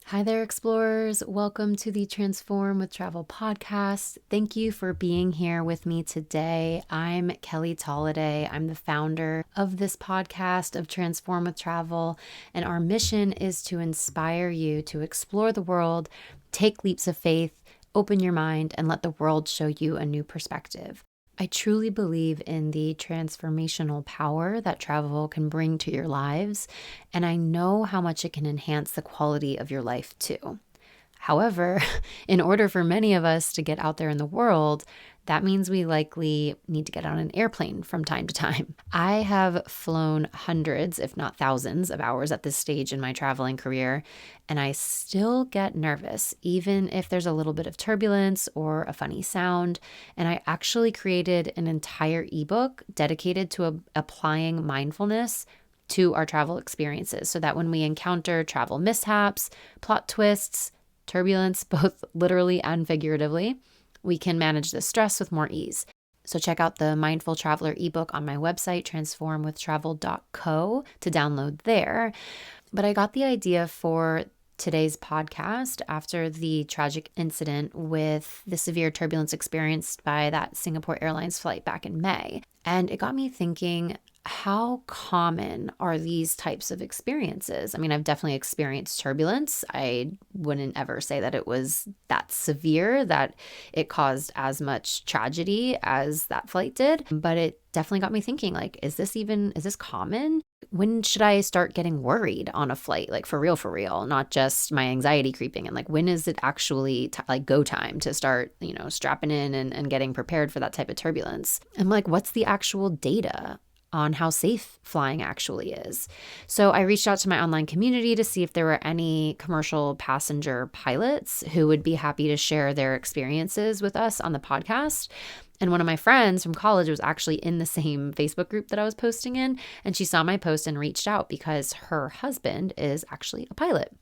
Hi there, explorers. Welcome to the Transform with Travel podcast. Thank you for being here with me today. I'm Kelly Tolliday. I'm the founder of this podcast of Transform with Travel, and our mission is to inspire you to explore the world, take leaps of faith, open your mind, and let the world show you a new perspective. I truly believe in the transformational power that travel can bring to your lives, and I know how much it can enhance the quality of your life too. However, in order for many of us to get out there in the world, that means we likely need to get on an airplane from time to time. I have flown hundreds, if not thousands, of hours at this stage in my traveling career, and I still get nervous, even if there's a little bit of turbulence or a funny sound. And I actually created an entire ebook dedicated to applying mindfulness to our travel experiences so that when we encounter travel mishaps, plot twists, turbulence, both literally and figuratively, we can manage the stress with more ease. So check out the Mindful Traveler ebook on my website, transformwithtravel.co, to download there. But I got the idea for today's podcast after the tragic incident with the severe turbulence experienced by that Singapore Airlines flight back in May. And it got me thinking, how common are these types of experiences? I mean, I've definitely experienced turbulence. I wouldn't ever say that it was that severe, that it caused as much tragedy as that flight did. But it definitely got me thinking, like, is this common? When should I start getting worried on a flight? Like for real, not just my anxiety creeping. And like, when is it actually go time to start, strapping in and getting prepared for that type of turbulence? And like, what's the actual data on how safe flying actually is? So I reached out to my online community to see if there were any commercial passenger pilots who would be happy to share their experiences with us on the podcast. And one of my friends from college was actually in the same Facebook group that I was posting in, and she saw my post and reached out because her husband is actually a pilot.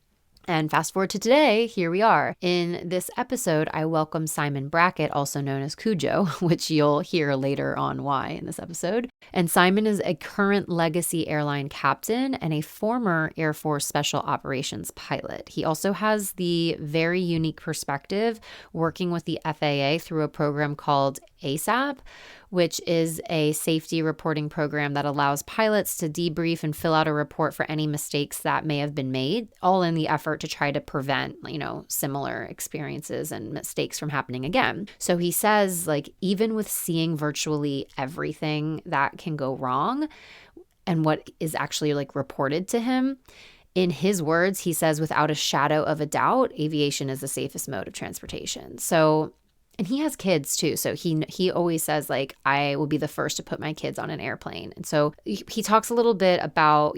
And fast forward to today, here we are. In this episode, I welcome Simon Brackett, also known as Cujo, which you'll hear later on why in this episode. And Simon is a current legacy airline captain and a former Air Force Special Operations pilot. He also has the very unique perspective working with the FAA through a program called ASAP, which is a safety reporting program that allows pilots to debrief and fill out a report for any mistakes that may have been made, all in the effort to try to prevent, similar experiences and mistakes from happening again. So he says, like, even with seeing virtually everything that can go wrong and what is actually like reported to him, in his words, he says, without a shadow of a doubt, aviation is the safest mode of transportation. And he has kids too. So he always says, like, I will be the first to put my kids on an airplane. And so he talks a little bit about,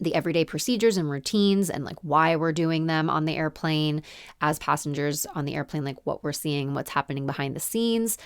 the everyday procedures and routines and like why we're doing them on the airplane as passengers on the airplane, like what we're seeing, what's happening behind the scenes,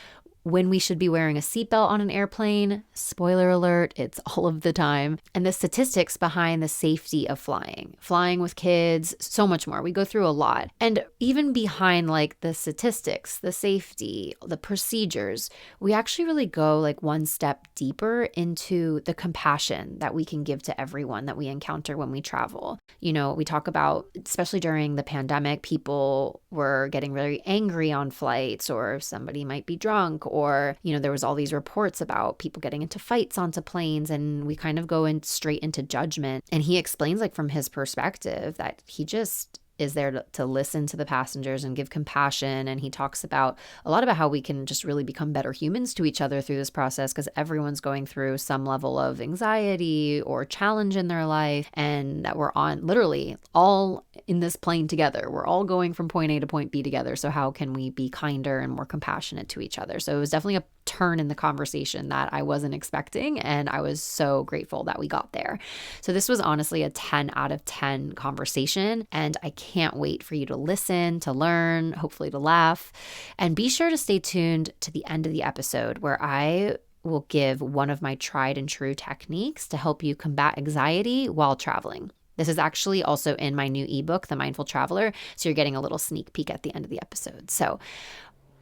when we should be wearing a seatbelt on an airplane. Spoiler alert, it's all of the time. And the statistics behind the safety of flying with kids, so much more. We go through a lot. And even behind like the statistics, the safety, the procedures, we actually really go like one step deeper into the compassion that we can give to everyone that we encounter when we travel. We talk about, especially during the pandemic, people were getting very angry on flights, or somebody might be drunk, or, there was all these reports about people getting into fights onto planes, and we kind of go in straight into judgment. And he explains, like, from his perspective, that he just is there to listen to the passengers and give compassion. And he talks about a lot about how we can just really become better humans to each other through this process, because everyone's going through some level of anxiety or challenge in their life, and that we're on literally all in this plane together. We're all going from point A to point B together. So how can we be kinder and more compassionate to each other? So it was definitely a turn in the conversation that I wasn't expecting, and I was so grateful that we got there. So this was honestly a 10 out of 10 conversation, and I can't wait for you to listen, to learn, hopefully to laugh. And be sure to stay tuned to the end of the episode, where I will give one of my tried and true techniques to help you combat anxiety while traveling. This is actually also in my new ebook, The Mindful Traveler, so you're getting a little sneak peek at the end of the episode. So,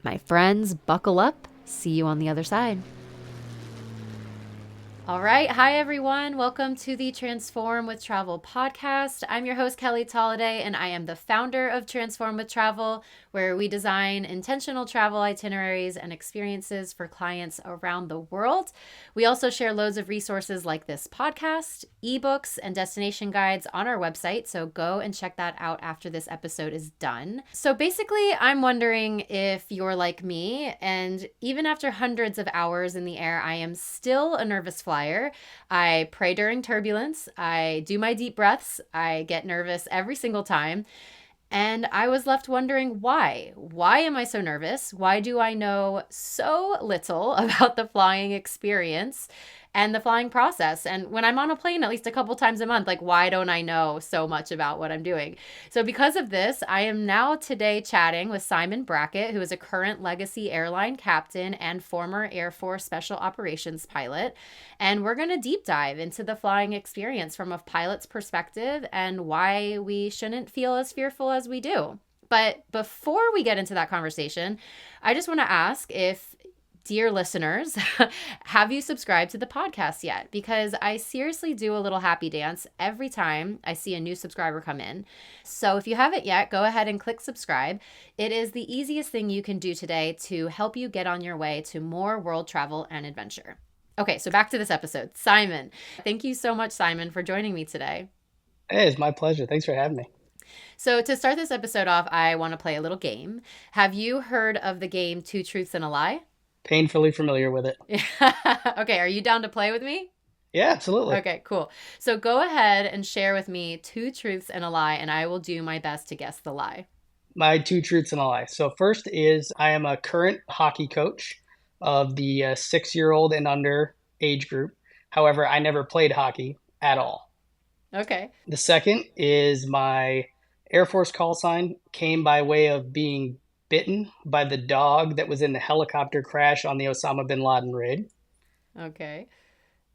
my friends, buckle up. See you on the other side. All right. Hi, everyone. Welcome to the Transform with Travel podcast. I'm your host, Kelly Tolliday, and I am the founder of Transform with Travel, where we design intentional travel itineraries and experiences for clients around the world. We also share loads of resources like this podcast, ebooks, and destination guides on our website. So go and check that out after this episode is done. So basically, I'm wondering if you're like me, and even after hundreds of hours in the air, I am still a nervous flyer. I pray during turbulence. I do my deep breaths. I get nervous every single time. And I was left wondering why. Why am I so nervous? Why do I know so little about the flying experience and the flying process? And when I'm on a plane at least a couple times a month, like, why don't I know so much about what I'm doing? So because of this, I am now today chatting with Simon Brackett, who is a current Legacy airline captain and former Air Force Special Operations pilot. And we're going to deep dive into the flying experience from a pilot's perspective and why we shouldn't feel as fearful as we do. But before we get into that conversation, I just want to ask if, dear listeners, have you subscribed to the podcast yet? Because I seriously do a little happy dance every time I see a new subscriber come in. So if you haven't yet, go ahead and click subscribe. It is the easiest thing you can do today to help you get on your way to more world travel and adventure. Okay, so back to this episode. Simon, thank you so much, Simon, for joining me today. Hey, it's my pleasure. Thanks for having me. So, to start this episode off, I want to play a little game. Have you heard of the game Two Truths and a Lie? Painfully familiar with it. Okay, are you down to play with me? Yeah, absolutely. Okay, cool. So, go ahead and share with me two truths and a lie, and I will do my best to guess the lie. My two truths and a lie. So, first is I am a current hockey coach of the 6-year-old and under age group. However, I never played hockey at all. Okay. The second is my Air Force call sign came by way of being bitten by the dog that was in the helicopter crash on the Osama bin Laden raid. Okay.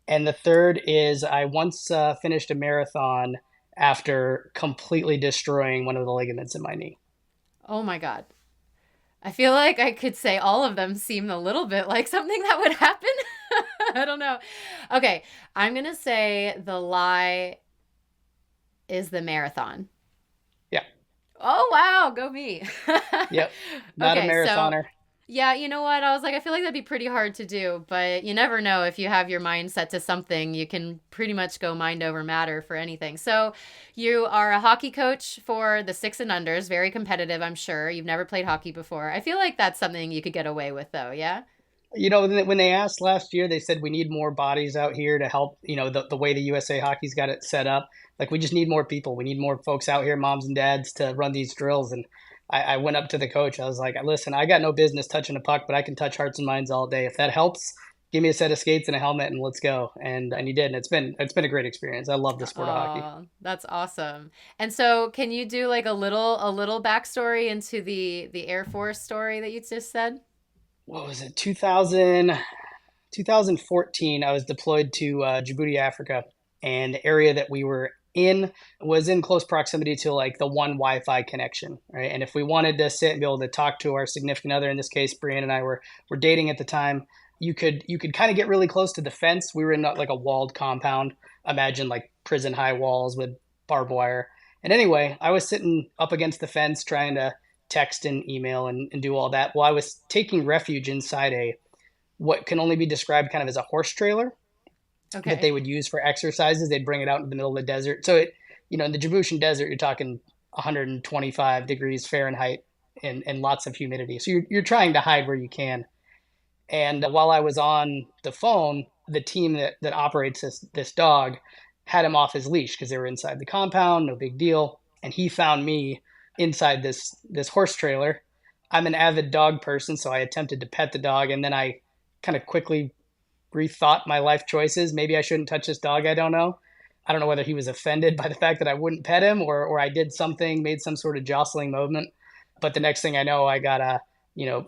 And the third is I once finished a marathon after completely destroying one of the ligaments in my knee. Oh my God. I feel like I could say all of them seem a little bit like something that would happen. I don't know. Okay, I'm going to say the lie is the marathon. Yeah. Oh, wow. Go me. Yep. Not a Okay, so marathoner. yeah, you know what? I was like, I feel like that'd be pretty hard to do, but you never know. If you have your mind set to something, you can pretty much go mind over matter for anything. So you are a hockey coach for the six and unders, very competitive, I'm sure. You've never played hockey before. I feel like that's something you could get away with, though, yeah? When they asked last year, they said we need more bodies out here to help, the way the USA Hockey's got it set up. Like, we just need more people. We need more folks out here, moms and dads, to run these drills. And I went up to the coach. I was like, listen, I got no business touching a puck, but I can touch hearts and minds all day. If that helps, give me a set of skates and a helmet and let's go. And he did. And it's been a great experience. I love the sport of hockey. Oh, that's awesome. And so can you do like a little backstory into the Air Force story that you just said? What was it? 2014, I was deployed to Djibouti, Africa, and the area that we were in was in close proximity to like the one Wi-Fi connection, right? And if we wanted to sit and be able to talk to our significant other, in this case, Brienne and I were dating at the time, you could kind of get really close to the fence. We were in like a walled compound. Imagine like prison high walls with barbed wire. And anyway, I was sitting up against the fence trying to text and email and do all that. Well, I was taking refuge inside a what can only be described kind of as a horse trailer that they Okay. would use for exercises. They'd bring it out in the middle of the desert. So in the Djiboutian desert, you're talking 125 degrees Fahrenheit and lots of humidity. So you're trying to hide where you can. And while I was on the phone, the team that operates this dog had him off his leash because they were inside the compound, no big deal. And he found me inside this horse trailer. I'm an avid dog person, so I attempted to pet the dog, and then I kind of quickly rethought my life choices. Maybe I shouldn't touch this dog. I don't know. I don't know whether he was offended by the fact that I wouldn't pet him or I did something, made some sort of jostling movement. But the next thing I know, I got a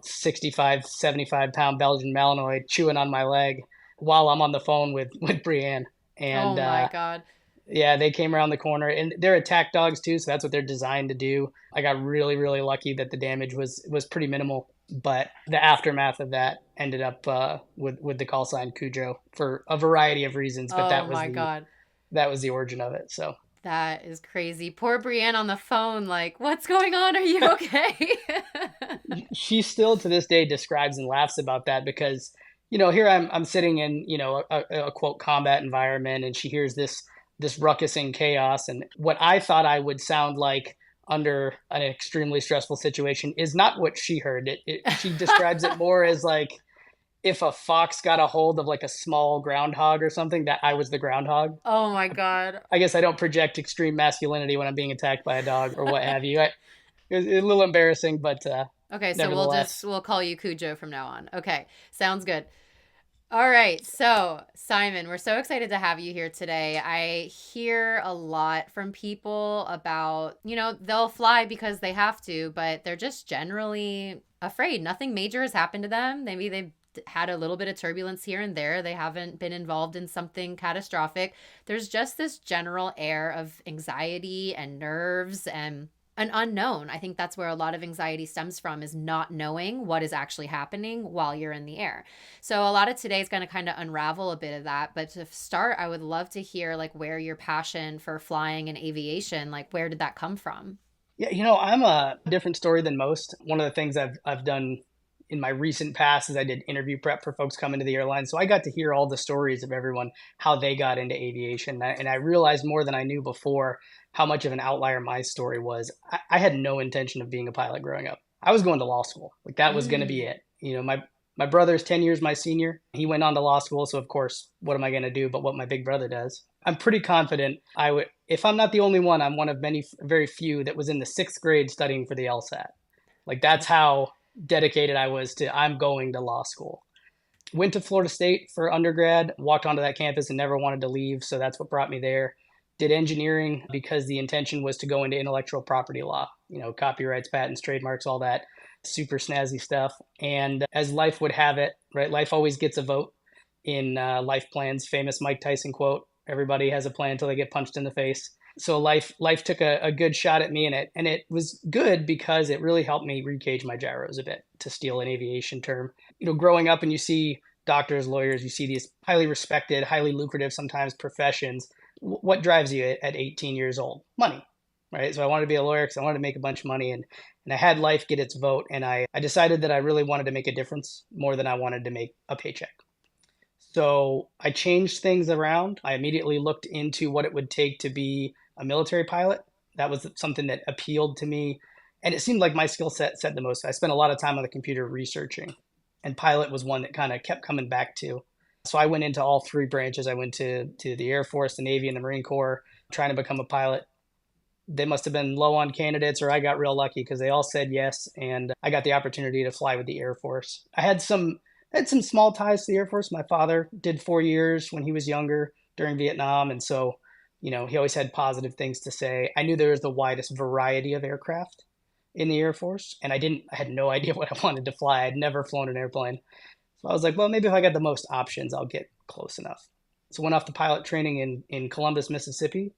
65, 75 pound Belgian Malinois chewing on my leg while I'm on the phone with Brienne. Oh And my God. yeah, they came around the corner, and they're attack dogs too, so that's what they're designed to do. I got really, really lucky that the damage was pretty minimal. But the aftermath of that ended up with the call sign Cujo for a variety of reasons. But Oh my God. that was the origin of it. So That is crazy. Poor Brienne on the phone, like, what's going on? Are you okay? she still to this day describes and laughs about that because here I'm sitting in a quote combat environment, and she hears this ruckus and chaos, and what I thought I would sound like under an extremely stressful situation is not what she heard. She describes it more as like if a fox got a hold of like a small groundhog or something, that I was the groundhog. Oh my God. I guess I don't project extreme masculinity when I'm being attacked by a dog or what have you. It's a little embarrassing, but Okay, so nevertheless. we'll call you Cujo from now on. Okay, sounds good. All right, so Simon, we're so excited to have you here today. I hear a lot from people about, they'll fly because they have to, but they're just generally afraid. Nothing major has happened to them. Maybe they've had a little bit of turbulence here and there. They haven't been involved in something catastrophic. There's just this general air of anxiety and nerves and an unknown. I think that's where a lot of anxiety stems from, is not knowing what is actually happening while you're in the air. So a lot of today is going to kind of unravel a bit of that. But to start, I would love to hear like where your passion for flying and aviation, like where did that come from? Yeah, I'm a different story than most. One of the things I've done in my recent past is I did interview prep for folks coming to the airline. So I got to hear all the stories of everyone, how they got into aviation. And I realized more than I knew before how much of an outlier my story was. I had no intention of being a pilot growing up. I was going to law school. Like that was going to be Mm. it. My brother's 10 years my senior. He went on to law school. So of course, what am I going to do but what my big brother does? I'm pretty confident I would, if I'm not the only one, I'm one of many, very few that was in the sixth grade studying for the LSAT. Like that's how dedicated I was to I'm going to law school. Went to Florida State for undergrad, walked onto that campus and never wanted to leave. So that's what brought me there. Did engineering because the intention was to go into intellectual property law, copyrights, patents, trademarks, all that super snazzy stuff. And as life would have it, right, life always gets a vote in life plans. Famous Mike Tyson quote: "Everybody has a plan until they get punched in the face." So life took a good shot at me, and it was good because it really helped me recage my gyros a bit, to steal an aviation term. Growing up and you see doctors, lawyers, you see these highly respected, highly lucrative sometimes professions. What drives you at 18 years old? Money, right? So I wanted to be a lawyer because I wanted to make a bunch of money, and I had life get its vote, and I decided that I really wanted to make a difference more than I wanted to make a paycheck. So I changed things around. I immediately looked into what it would take to be a military pilot. That was something that appealed to me. And it seemed like my skill set said the most. I spent a lot of time on the computer researching, and pilot was one that kind of kept coming back to. So I went into all three branches. I went to the Air Force, the Navy, and the Marine Corps trying to become a pilot. They must have been low on candidates, or I got real lucky because they all said yes, and I got the opportunity to fly with the Air Force. I had some small ties to the Air Force. My father did 4 years when he was younger during Vietnam, and so he always had positive things to say. I knew there was the widest variety of aircraft in the Air Force, and I had no idea what I wanted to fly. I'd never flown an airplane, so I was like, well, maybe if I got the most options, I'll get close enough. So went off to pilot training in Columbus, Mississippi,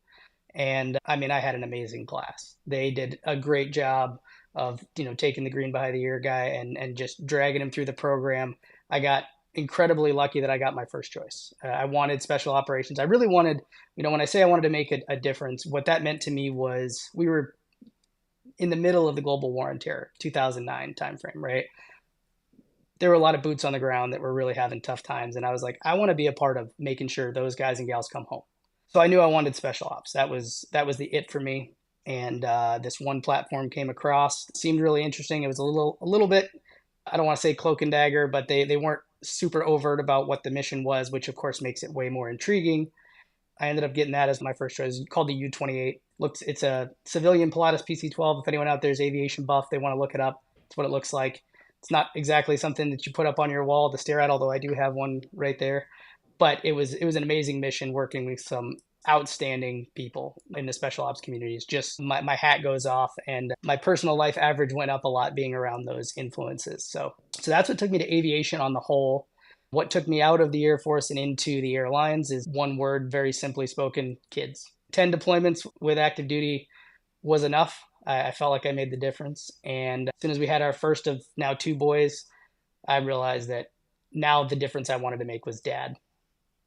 and I mean, I had an amazing class. They did a great job of, taking the green behind the ear guy and just dragging him through the program. I got incredibly lucky that I got my first choice. I wanted special operations. I really wanted, when I say I wanted to make a difference, what that meant to me was we were in the middle of the global war on terror, 2009 timeframe, right? There were a lot of boots on the ground that were really having tough times. And I was like, I want to be a part of making sure those guys and gals come home. So I knew I wanted special ops. That was the it for me. And this one platform came across, seemed really interesting. It was a little bit, I don't want to say cloak and dagger, but they weren't super overt about what the mission was, which of course makes it way more intriguing. I ended up getting that as my first choice. It's called the U-28. It's a civilian Pilatus PC-12. If anyone out there is aviation buff, they want to look it up. It's what it looks like. It's not exactly something that you put up on your wall to stare at, although I do have one right there. But it was an amazing mission working with some outstanding people in the special ops communities. Just my hat goes off, and my personal life average went up a lot being around those influences. So that's what took me to aviation on the whole. What took me out of the Air Force and into the airlines is one word, very simply spoken: kids. 10 deployments with active duty was enough. I felt like I made the difference. And as soon as we had our first of now two boys, I realized that now the difference I wanted to make was dad.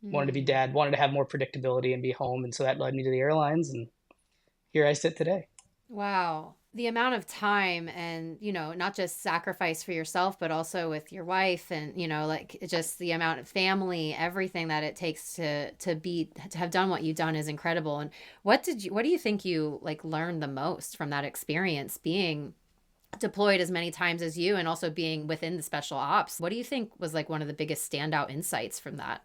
Wanted to be Mm. dad, wanted to have more predictability and be home. And so that led me to the airlines. And here I sit today. Wow. The amount of time and, not just sacrifice for yourself, but also with your wife and, like just the amount of family, everything that it takes to have done what you've done is incredible. And what do you think you like learned the most from that experience being deployed as many times as you and also being within the special ops? What do you think was like one of the biggest standout insights from that?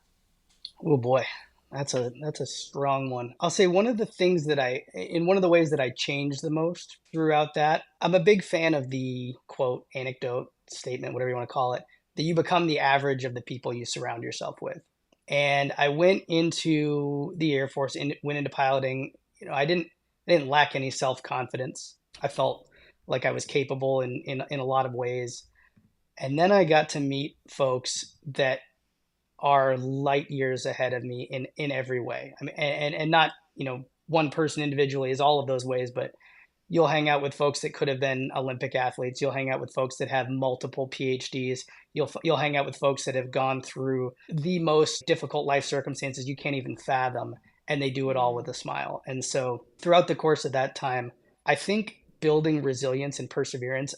Oh boy, that's a strong one. I'll say one of the things that in one of the ways that I changed the most throughout that, I'm a big fan of the quote, anecdote, statement, whatever you want to call it, that you become the average of the people you surround yourself with. And I went into the Air Force and went into piloting. I didn't lack any self-confidence. I felt like I was capable in a lot of ways. And then I got to meet folks that are light years ahead of me in every way. I mean, and not one person individually is all of those ways, but you'll hang out with folks that could have been Olympic athletes. You'll hang out with folks that have multiple PhDs. You'll hang out with folks that have gone through the most difficult life circumstances you can't even fathom, and they do it all with Mm. a smile. And so throughout the course of that time, I think building resilience and perseverance.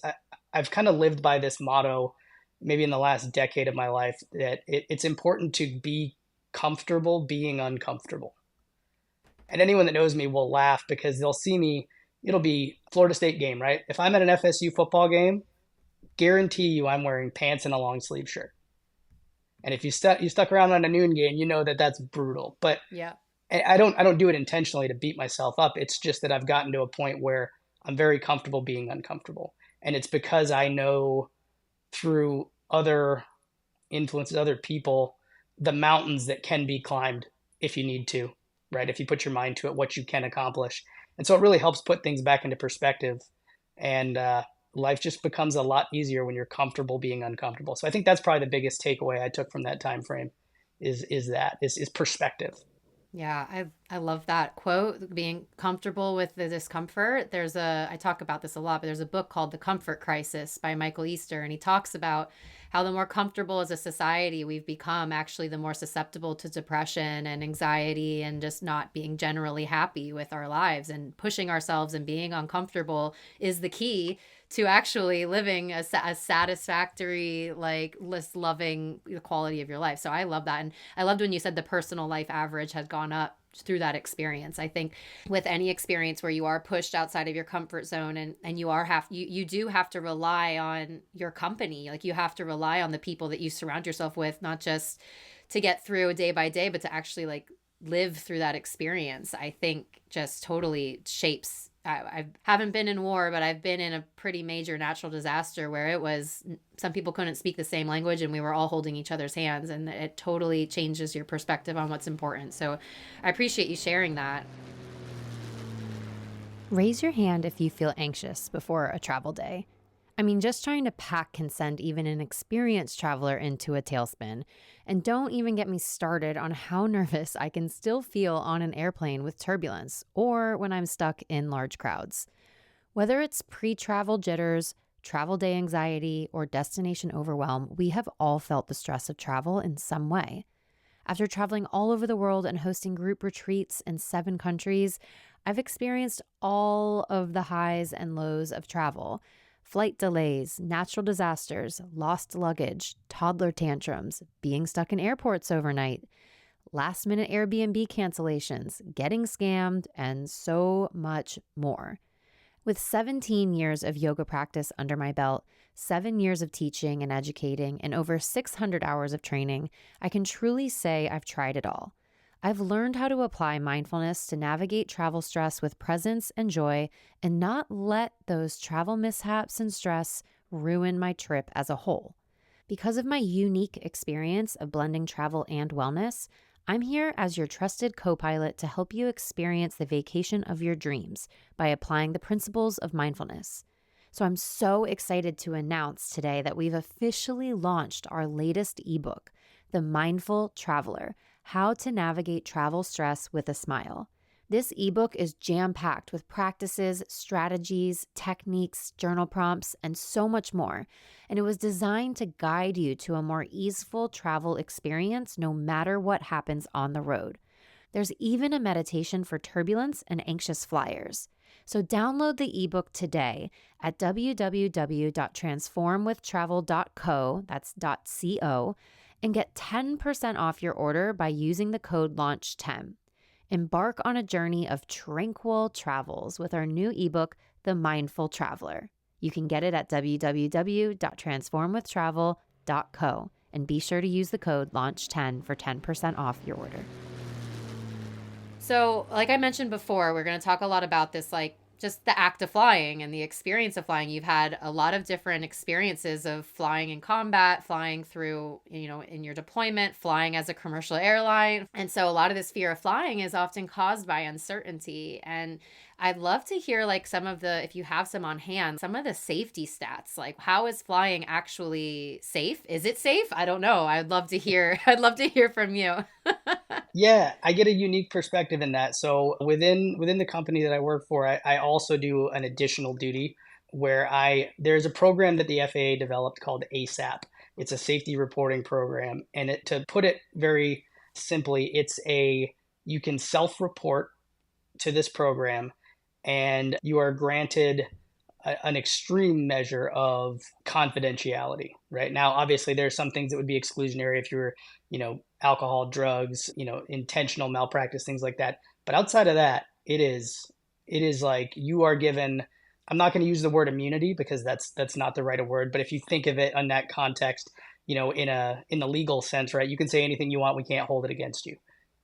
I've kind of lived by this motto maybe in the last decade of my life that it's important to be comfortable being uncomfortable. And anyone that knows me will laugh because they'll see me. It'll be Florida State game, right? If I'm at an FSU football game, guarantee you I'm wearing pants and a long sleeve shirt. And if you stuck around on a noon game, you know that that's brutal. But Yeah. I don't do it intentionally to beat myself up. It's just that I've gotten to a point where I'm very comfortable being uncomfortable, and it's because I know through other influences, other people, the mountains that can be climbed if you need to, right? If you put your mind to it, what you can accomplish. And so it really helps put things back into perspective. And life just becomes a lot easier when you're comfortable being uncomfortable. So I think that's probably the biggest takeaway I took from that time frame is perspective. Yeah, I love that quote, being comfortable with the discomfort. I talk about this a lot, but there's a book called The Comfort Crisis by Michael Easter, and he talks about how the more comfortable as a society we've become, actually the more susceptible to depression and anxiety and just not being generally happy with our lives, and pushing ourselves and being uncomfortable is the key to actually living a satisfactory, like less loving quality of your life. So I love that. And I loved when you said the personal life average had gone up through that experience. I think with any experience where you are pushed outside of your comfort zone and you do have to rely on your company. Like you have to rely on the people that you surround yourself with, not just to get through day by day, but to actually like live through that experience. I think just totally shapes. I haven't been in war, but I've been in a pretty major natural disaster where it was some people couldn't speak the same language and we were all holding each other's hands, and it totally changes your perspective on what's important. So I appreciate you sharing that. Raise your hand if you feel anxious before a travel day. I mean, just trying to pack can send even an experienced traveler into a tailspin. And don't even get me started on how nervous I can still feel on an airplane with turbulence or when I'm stuck in large crowds. Whether it's pre travel jitters, travel day anxiety, or destination overwhelm, we have all felt the stress of travel in some way. After traveling all over the world and hosting group retreats in 7 countries, I've experienced all of the highs and lows of travel. Flight delays, natural disasters, lost luggage, toddler tantrums, being stuck in airports overnight, last minute Airbnb cancellations, getting scammed, and so much more. With 17 years of yoga practice under my belt, 7 years of teaching and educating, and over 600 hours of training, I can truly say I've tried it all. I've learned how to apply mindfulness to navigate travel stress with presence and joy and not let those travel mishaps and stress ruin my trip as a whole. Because of my unique experience of blending travel and wellness, I'm here as your trusted co-pilot to help you experience the vacation of your dreams by applying the principles of mindfulness. So I'm so excited to announce today that we've officially launched our latest ebook, The Mindful Traveler: How to Navigate Travel Stress with a Smile. This ebook is jam-packed with practices, strategies, techniques, journal prompts, and so much more. And it was designed to guide you to a more easeful travel experience no matter what happens on the road. There's even a meditation for turbulence and anxious flyers. So download the ebook today at www.transformwithtravel.co, that's .co, and get 10% off your order by using the code LAUNCH10. Embark on a journey of tranquil travels with our new ebook, The Mindful Traveler. You can get it at www.transformwithtravel.co, and be sure to use the code LAUNCH10 for 10% off your order. So, like I mentioned before, we're going to talk a lot about this, like just the act of flying and the experience of flying. You've had a lot of different experiences of flying in combat, flying through, in your deployment, flying as a commercial airline. And so a lot of this fear of flying is often caused by uncertainty. And I'd love to hear like some of the, if you have some on hand, some of the safety stats, like how is flying actually safe? Is it safe? I don't know. I'd love to hear from you. Yeah, I get a unique perspective in that. So within the company that I work for, I also do an additional duty where there's a program that the FAA developed called ASAP. It's a safety reporting program, and to put it very simply, you can self-report to this program, and you are granted an extreme measure of confidentiality. Right now, obviously, there are some things that would be exclusionary if you were, alcohol, drugs, intentional malpractice, things like that. But outside of that, it is like you are given. I'm not going to use the word immunity because that's not the right word. But if you think of it in that context, in the legal sense, right, you can say anything you want. We can't hold it against you.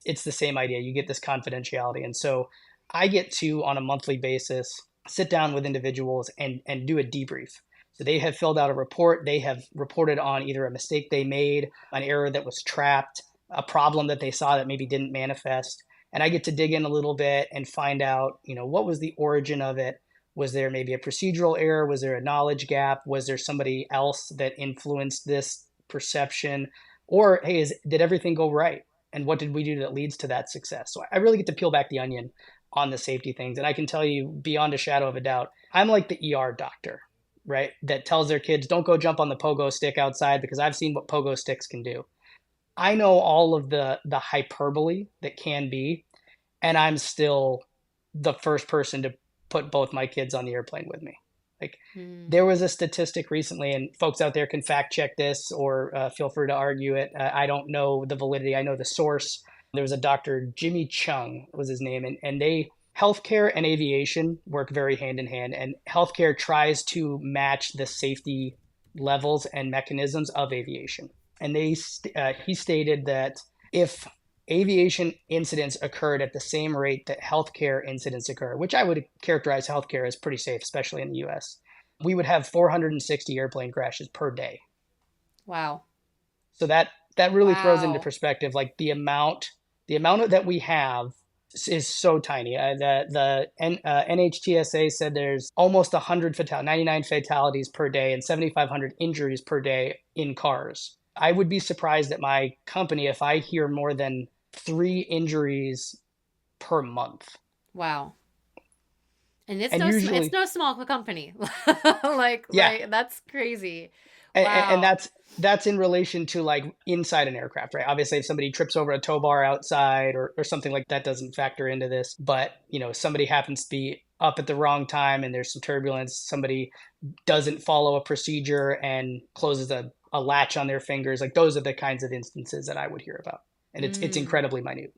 It's the same idea. You get this confidentiality, and so I get to, on a monthly basis, sit down with individuals and do a debrief. So they have filled out a report. They have reported on either a mistake they made, an error that was trapped, a problem that they saw that maybe didn't manifest. And I get to dig in a little bit and find out, what was the origin of it? Was there maybe a procedural error? Was there a knowledge gap? Was there somebody else that influenced this perception? Or, hey, did everything go right? And what did we do that leads to that success? So I really get to peel back the onion on the safety things. And I can tell you beyond a shadow of a doubt, I'm like the ER doctor, right? That tells their kids, don't go jump on the pogo stick outside because I've seen what pogo sticks can do. I know all of the hyperbole that can be, and I'm still the first person to put both my kids on the airplane with me. Like there was a statistic recently, and folks out there can fact check this or feel free to argue it. I don't know the validity. I know the source. There was a Dr. Jimmy Chung was his name, and healthcare and aviation work very hand in hand, and healthcare tries to match the safety levels and mechanisms of aviation. And he stated that if aviation incidents occurred at the same rate that healthcare incidents occur, which I would characterize healthcare as pretty safe, especially in the US, we would have 460 airplane crashes per day. Wow. So that really throws into perspective like the amount that we have is so tiny. The NHTSA said there's almost 99 fatalities per day and 7,500 injuries per day in cars. I would be surprised at my company if I hear more than 3 injuries per month. Wow. And it's no small company. Like, yeah. Right? That's crazy. And that's in relation to like inside an aircraft, right? Obviously, if somebody trips over a tow bar outside or something like that doesn't factor into this. But, somebody happens to be up at the wrong time and there's some turbulence. Somebody doesn't follow a procedure and closes a latch on their fingers. Like those are the kinds of instances that I would hear about. And it's incredibly minute.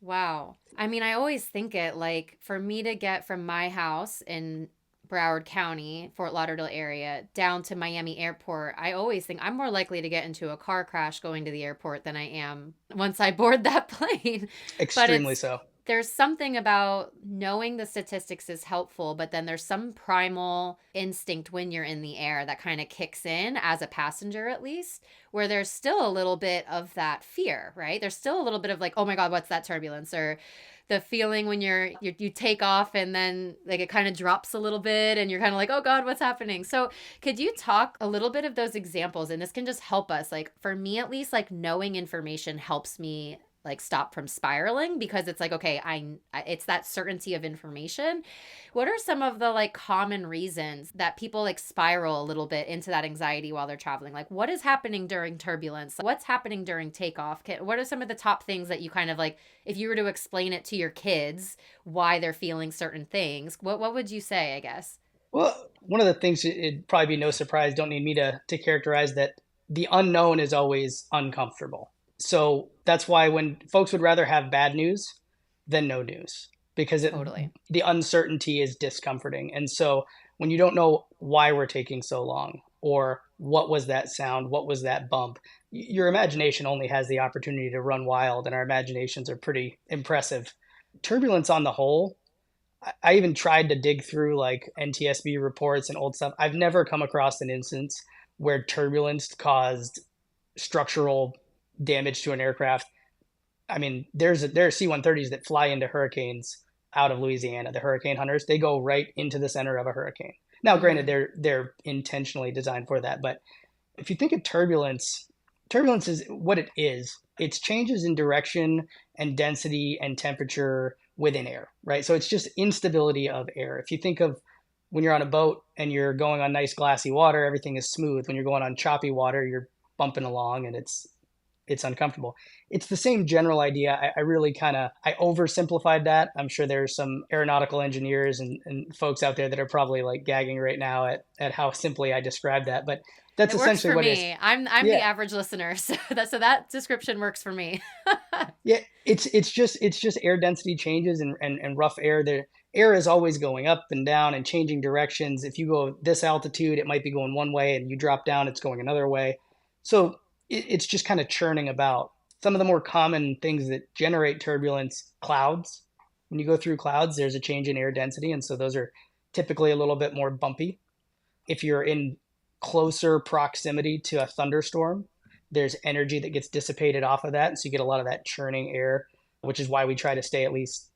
Wow. I mean, I always think it like for me to get from my house in Broward County, Fort Lauderdale area, down to Miami Airport, I always think I'm more likely to get into a car crash going to the airport than I am once I board that plane. Extremely so. There's something about knowing the statistics is helpful, but then there's some primal instinct when you're in the air that kind of kicks in as a passenger, at least, where there's still a little bit of that fear, right? There's still a little bit of like, oh my God, what's that turbulence? Or the feeling when you take off and then like it kind of drops a little bit and you're kind of like, oh God, what's happening? So could you talk a little bit of those examples? And this can just help us. Like for me, at least, like knowing information helps me like stop from spiraling, because it's like, okay, it's that certainty of information. What are some of the like common reasons that people like spiral a little bit into that anxiety while they're traveling? Like, what is happening during turbulence? What's happening during takeoff? What are some of the top things that you kind of like, if you were to explain it to your kids, why they're feeling certain things, what would you say, I guess? Well, one of the things, it'd probably be no surprise, don't need me to characterize that the unknown is always uncomfortable. So that's why when folks would rather have bad news than no news, because Totally. the uncertainty is discomforting. And so when you don't know why we're taking so long, or what was that sound, what was that bump, your imagination only has the opportunity to run wild, and our imaginations are pretty impressive. Turbulence on the whole, I even tried to dig through like NTSB reports and old stuff. I've never come across an instance where turbulence caused structural damage to an aircraft. I mean, there are C-130s that fly into hurricanes out of Louisiana. The hurricane hunters, they go right into the center of a hurricane. Now, granted, Mm-hmm. they're intentionally designed for that, but if you think of turbulence, turbulence is what it is. It's changes in direction and density and temperature within air, right? So it's just instability of air. If you think of when you're on a boat and you're going on nice glassy water, everything is smooth. When you're going on choppy water, you're bumping along and it's uncomfortable. It's the same general idea. I really kind of I oversimplified that. I'm sure there's some aeronautical engineers and folks out there that are probably like gagging right now at how simply I described that. But that's It works essentially for what it is. me. I'm the Yeah, average listener, so that description works for me. yeah. It's just air density changes and rough air. The air is always going up and down and changing directions. If you go this altitude, it might be going one way, and you drop down, it's going another way. So it's just kind of churning about. Some of the more common things that generate turbulence, clouds. When you go through clouds, there's a change in air density, and so those are typically a little bit more bumpy. If you're in closer proximity to a thunderstorm, there's energy that gets dissipated off of that. So you get a lot of that churning air, which is why we try to stay at least,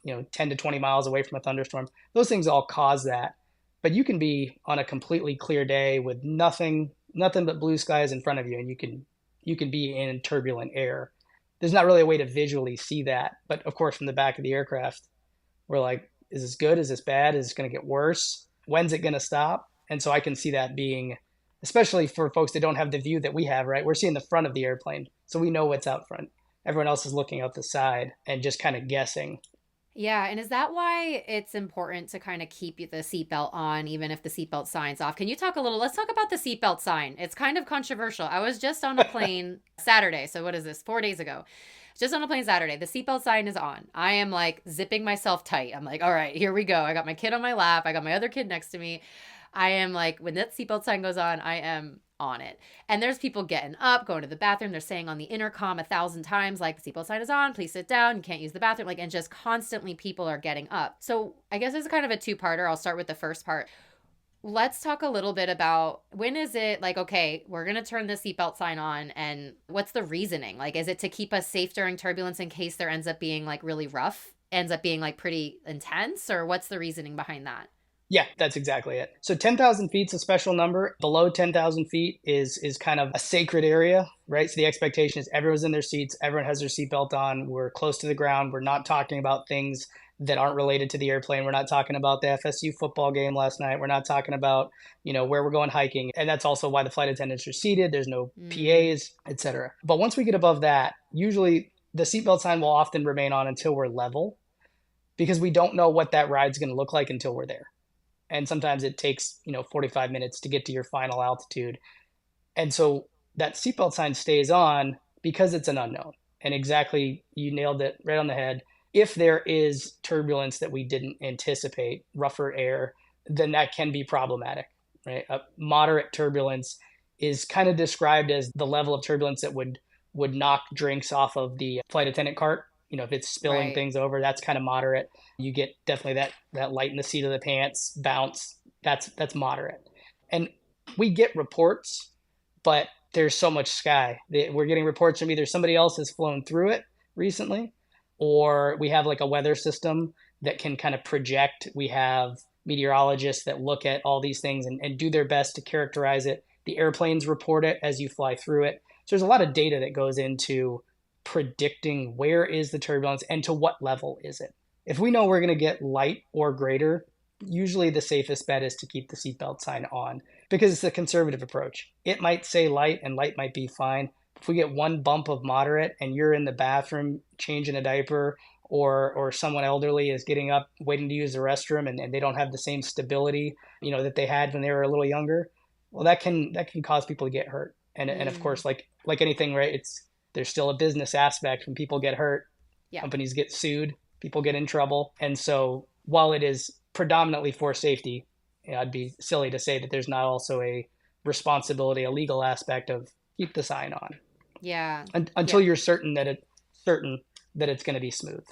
10 to 20 miles away from a thunderstorm. Those things all cause that. But you can be on a completely clear day with nothing but blue skies in front of you, and you can be in turbulent air. There's not really a way to visually see that, but of course from the back of the aircraft, we're like, is this good? Is this bad? Is this going to get worse? When's it going to stop? And so I can see that being, especially for folks that don't have the view that we have, right? We're seeing the front of the airplane, so we know what's out front. Everyone else is looking out the side and just kind of guessing. Yeah, and is that why it's important to kind of keep the seatbelt on, even if the seatbelt sign's off? Can you talk a little? Let's talk about the seatbelt sign. It's kind of controversial. I was just on a plane Saturday. So, what is this? 4 days ago. Just on a plane Saturday. The seatbelt sign is on. I am like zipping myself tight. I'm like, all right, here we go. I got my kid on my lap. I got my other kid next to me. I am like, when that seatbelt sign goes on, I am on it. And there's people getting up, going to the bathroom. They're saying on the intercom 1,000 times, like, the seatbelt sign is on, please sit down. You can't use the bathroom. Like, and just constantly people are getting up. So I guess it's kind of a two-parter. I'll start with the first part. Let's talk a little bit about, when is it like, okay, we're going to turn the seatbelt sign on, and what's the reasoning? Like, is it to keep us safe during turbulence in case there ends up being like really rough, ends up being like pretty intense, or what's the reasoning behind that? Yeah, that's exactly it. So 10,000 feet's a special number. Below 10,000 feet is kind of a sacred area, right? So the expectation is everyone's in their seats, everyone has their seatbelt on. We're close to the ground. We're not talking about things that aren't related to the airplane. We're not talking about the FSU football game last night. We're not talking about, where we're going hiking. And that's also why the flight attendants are seated. There's no Mm, PAs, etc. But once we get above that, usually the seatbelt sign will often remain on until we're level, because we don't know what that ride's going to look like until we're there. And sometimes it takes 45 minutes to get to your final altitude. And so that seatbelt sign stays on because it's an unknown. And exactly, you nailed it right on the head. If there is turbulence that we didn't anticipate, rougher air, then that can be problematic, right? A moderate turbulence is kind of described as the level of turbulence that would knock drinks off of the flight attendant cart. If it's spilling right. things over, that's kind of moderate. You get definitely that light in the seat of the pants bounce. That's moderate. And we get reports, but there's so much sky. We're getting reports from either somebody else has flown through it recently, or we have like a weather system that can kind of project. We have meteorologists that look at all these things and do their best to characterize it. The airplanes report it as you fly through it. So there's a lot of data that goes into predicting where is the turbulence and to what level is it. If we know we're going to get light or greater, usually the safest bet is to keep the seatbelt sign on because it's a conservative approach. It might say light and light might be fine. If we get one bump of moderate and you're in the bathroom changing a diaper, or someone elderly is getting up waiting to use the restroom, and they don't have the same stability, that they had when they were a little younger, well, that can cause people to get hurt. And of Mm, course, like anything, right, there's still a business aspect. When people get hurt, yeah. companies get sued, people get in trouble. And so while it is predominantly for safety, I'd be silly to say that there's not also a responsibility, a legal aspect of keep the sign on Yeah. until Yeah. you're certain that it's going to be smooth.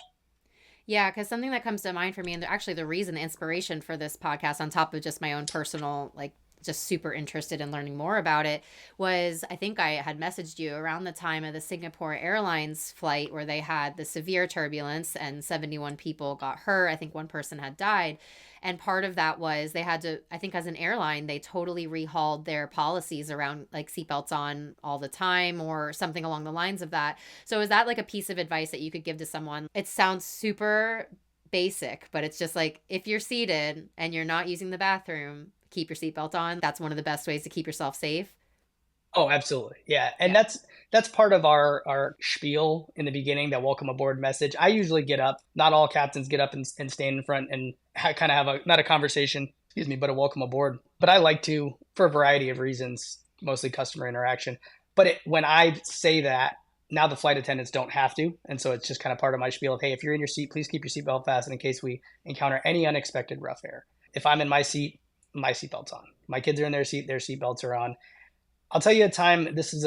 Yeah, because something that comes to mind for me, and actually the reason, the inspiration for this podcast, on top of just my own personal, like, just super interested in learning more about it, was I think I had messaged you around the time of the Singapore Airlines flight where they had the severe turbulence and 71 people got hurt. I think one person had died. And part of that was they had to, I think as an airline, they totally rehauled their policies around like seatbelts on all the time or something along the lines of that. So is that like a piece of advice that you could give to someone? It sounds super basic, but it's just like if you're seated and you're not using the bathroom, keep your seatbelt on. That's one of the best ways to keep yourself safe. Oh, absolutely. Yeah. And Yeah. that's part of our spiel in the beginning, that welcome aboard message. I usually get up. Not all captains get up and stand in front and kind of have not a conversation, excuse me, but a welcome aboard. But I like to, for a variety of reasons, mostly customer interaction. But when I say that, now the flight attendants don't have to. And so it's just kind of part of my spiel of, hey, if you're in your seat, please keep your seatbelt fastened in case we encounter any unexpected rough air. If I'm in my seat, my seatbelt's on. My kids are in their seat, their seatbelts are on. I'll tell you a time. This is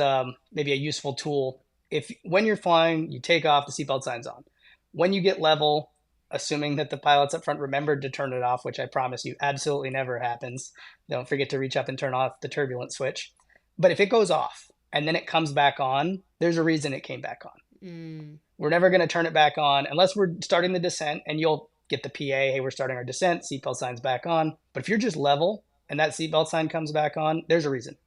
maybe a useful tool. If when you're flying, you take off, the seatbelt sign's on. When you get level, assuming that the pilots up front remembered to turn it off, which I promise you absolutely never happens. Don't forget to reach up and turn off the turbulence switch. But if it goes off and then it comes back on, there's a reason it came back on. Mm, We're never going to turn it back on unless we're starting the descent, and you'll get the PA, hey, we're starting our descent, seatbelt sign's back on. But if you're just level and that seatbelt sign comes back on, there's a reason.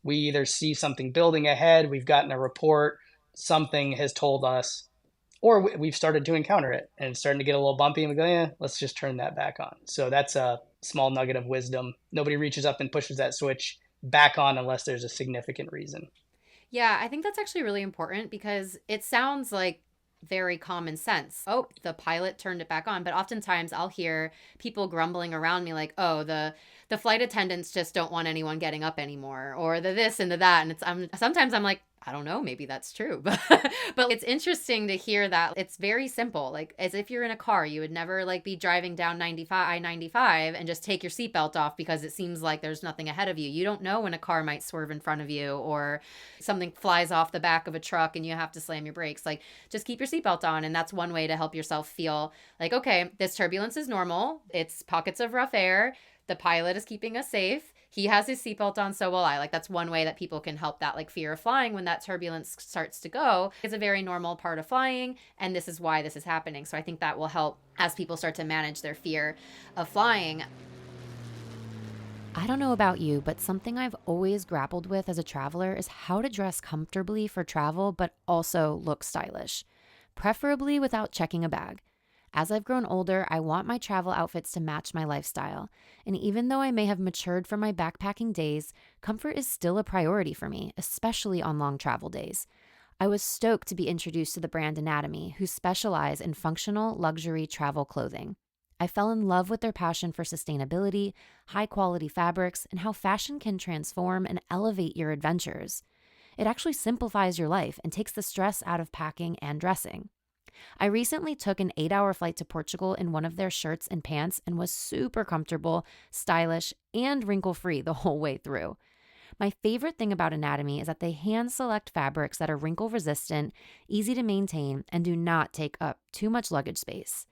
We either see something building ahead, we've gotten a report, something has told us, or we've started to encounter it and it's starting to get a little bumpy, and we go, yeah, let's just turn that back on. So that's a small nugget of wisdom. Nobody reaches up and pushes that switch back on unless there's a significant reason. yeah, I think that's actually really important because it sounds like very common sense. Oh, the pilot turned it back on, but oftentimes I'll hear people grumbling around me like, "Oh, the flight attendants just don't want anyone getting up anymore," or the this and the that, and sometimes I'm like, I don't know, maybe that's true. But it's interesting to hear that it's very simple. Like as if you're in a car, you would never like be driving down 95 I-95 and just take your seatbelt off because it seems like there's nothing ahead of you. You don't know when a car might swerve in front of you or something flies off the back of a truck and you have to slam your brakes. Like just keep your seatbelt on, and that's one way to help yourself feel like, okay, this turbulence is normal. It's pockets of rough air. The pilot is keeping us safe. He has his seatbelt on, so will I. Like that's one way that people can help that like fear of flying when that turbulence starts to go. It's a very normal part of flying, and this is why this is happening. So I think that will help as people start to manage their fear of flying. I don't know about you, but something I've always grappled with as a traveler is how to dress comfortably for travel, but also look stylish, preferably without checking a bag. As I've grown older, I want my travel outfits to match my lifestyle. And even though I may have matured from my backpacking days, comfort is still a priority for me, especially on long travel days. I was stoked to be introduced to the brand Anatomy, who specialize in functional luxury travel clothing. I fell in love with their passion for sustainability, high quality fabrics, and how fashion can transform and elevate your adventures. It actually simplifies your life and takes the stress out of packing and dressing. I recently took an 8-hour flight to Portugal in one of their shirts and pants and was super comfortable, stylish, and wrinkle free the whole way through. My favorite thing about Anatomy is that they hand select fabrics that are wrinkle resistant, easy to maintain, and do not take up too much luggage space.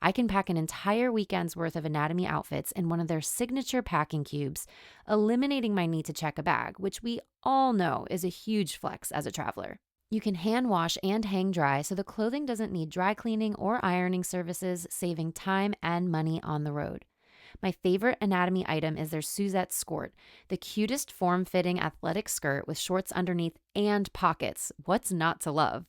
I can pack an entire weekend's worth of Anatomy outfits in one of their signature packing cubes, eliminating my need to check a bag, which we all know is a huge flex as a traveler. You can hand wash and hang dry so the clothing doesn't need dry cleaning or ironing services, saving time and money on the road. My favorite Anatomy item is their Suzette skirt, the cutest form-fitting athletic skirt with shorts underneath and pockets. What's not to love?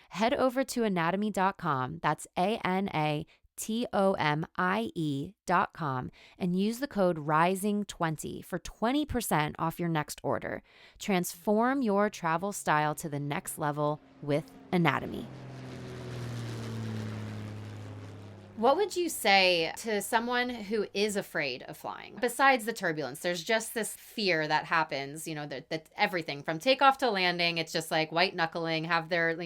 Head over to anatomy.com, that's ANATOMIE.com, and use the code RISING20 for 20% off your next order. Transform your travel style to the next level with Anatomy. What would you say to someone who is afraid of flying? Besides the turbulence, there's just this fear that happens, that everything from takeoff to landing, it's just like white knuckling, have their,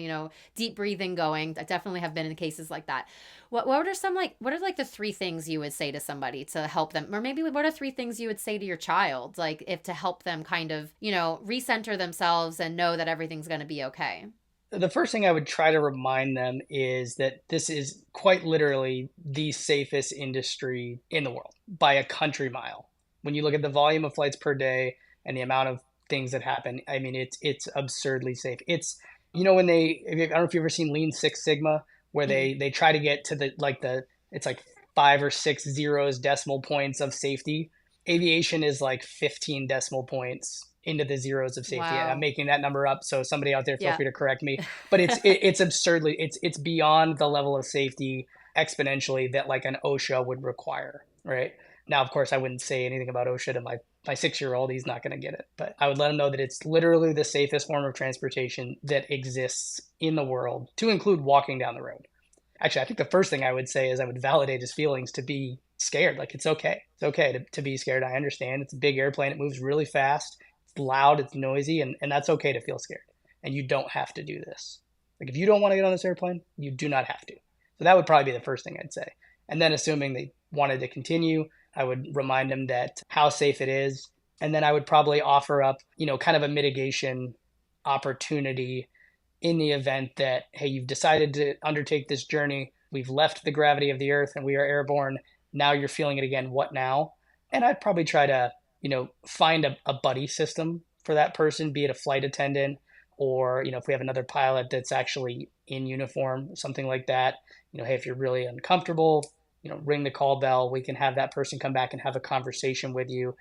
deep breathing going. I definitely have been in cases like that. What are the three things you would say to somebody to help them? Or maybe what are three things you would say to your child, like if to help them kind of, recenter themselves and know that everything's going to be okay? The first thing I would try to remind them is that this is quite literally the safest industry in the world by a country mile. When you look at the volume of flights per day and the amount of things that happen, I mean, it's absurdly safe. It's, when I don't know if you've ever seen Lean Six Sigma, where they try to get to it's like 5 or 6 decimal points of safety. Aviation is like 15 decimal points into the zeros of safety. And I'm Wow. making that number up, so somebody out there, feel Yeah. free to correct me. But it's absurdly, it's beyond the level of safety exponentially that like an OSHA would require, right? Now, of course, I wouldn't say anything about OSHA to my 6-year-old. He's not going to get it. But I would let him know that it's literally the safest form of transportation that exists in the world, to include walking down the road. Actually, I think the first thing I would say is I would validate his feelings to be scared. Like, it's okay. It's okay to be scared. I understand. It's a big airplane. It moves really fast. It's loud. It's noisy. And that's okay to feel scared. And you don't have to do this. Like, if you don't want to get on this airplane, you do not have to. So that would probably be the first thing I'd say. And then, assuming they wanted to continue, I would remind them that how safe it is. And then I would probably offer up, kind of a mitigation opportunity in the event that, hey, you've decided to undertake this journey. We've left the gravity of the earth and we are airborne. Now you're feeling it again. What now? And I'd probably try to, find a buddy system for that person, be it a flight attendant or, if we have another pilot that's actually in uniform, something like that. Hey, if you're really uncomfortable, ring the call bell. We can have that person come back and have a conversation with you.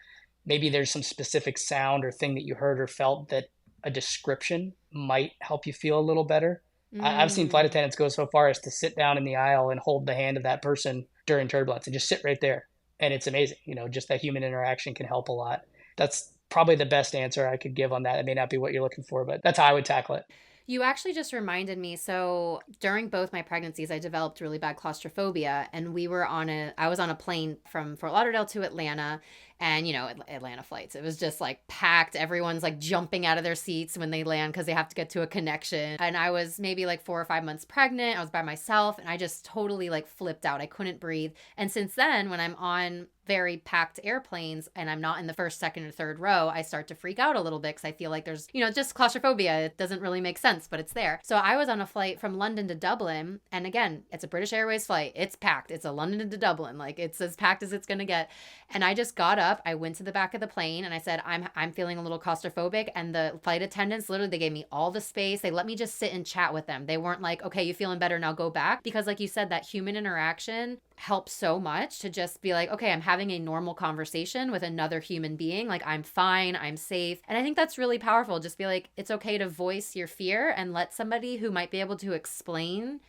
Maybe there's some specific sound or thing that you heard or felt that a description might help you feel a little better. I've seen flight Mm. attendants go so far as to sit down in the aisle and hold the hand of that person during turbulence and just sit right there. And it's amazing. Just that human interaction can help a lot. That's probably the best answer I could give on that. It may not be what you're looking for, but that's how I would tackle it. You actually just reminded me. So during both my pregnancies, I developed really bad claustrophobia, and I was on a plane from Fort Lauderdale to Atlanta, and Atlanta flights. It was just like packed. Everyone's like jumping out of their seats when they land because they have to get to a connection. And I was maybe like 4 or 5 months pregnant. I was by myself, and I just totally like flipped out. I couldn't breathe. And since then, when I'm on very packed airplanes and I'm not in the first, second, or third row, I start to freak out a little bit because I feel like there's, just claustrophobia. It doesn't really make sense, but it's there. So I was on a flight from London to Dublin. And again, it's a British Airways flight. It's packed. It's a London to Dublin. Like, it's as packed as it's going to get. And I just got up. I went to the back of the plane and I said, I'm feeling a little claustrophobic. And the flight attendants, literally, they gave me all the space. They let me just sit and chat with them. They weren't like, okay, you feeling better, now go back. Because like you said, that human interaction helps so much to just be like, okay, I'm having a normal conversation with another human being. Like, I'm fine, I'm safe. And I think that's really powerful. Just be like, it's okay to voice your fear and let somebody who might be able to explain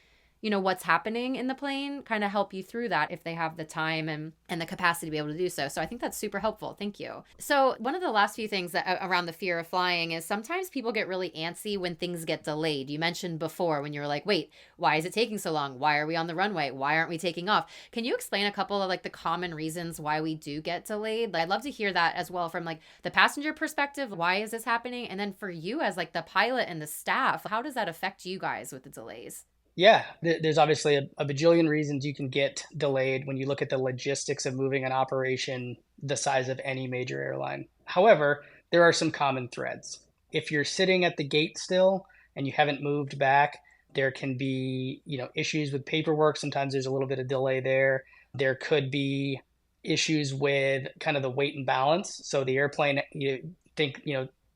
what's happening in the plane kind of help you through that if they have the time and the capacity to be able to do so. So I think that's super helpful. Thank you. So one of the last few things that around the fear of flying is sometimes people get really antsy when things get delayed. You mentioned before when you were like, wait, why is it taking so long? Why are we on the runway? Why aren't we taking off? Can you explain a couple of like the common reasons why we do get delayed? I'd love to hear that as well from like the passenger perspective. Why is this happening? And then for you as like the pilot and the staff, how does that affect you guys with the delays? Yeah, there's obviously a bajillion reasons you can get delayed when you look at the logistics of moving an operation the size of any major airline. However, there are some common threads. If you're sitting at the gate still and you haven't moved back, there can be, issues with paperwork. Sometimes there's a little bit of delay there. There could be issues with kind of the weight and balance. So the airplane, you think,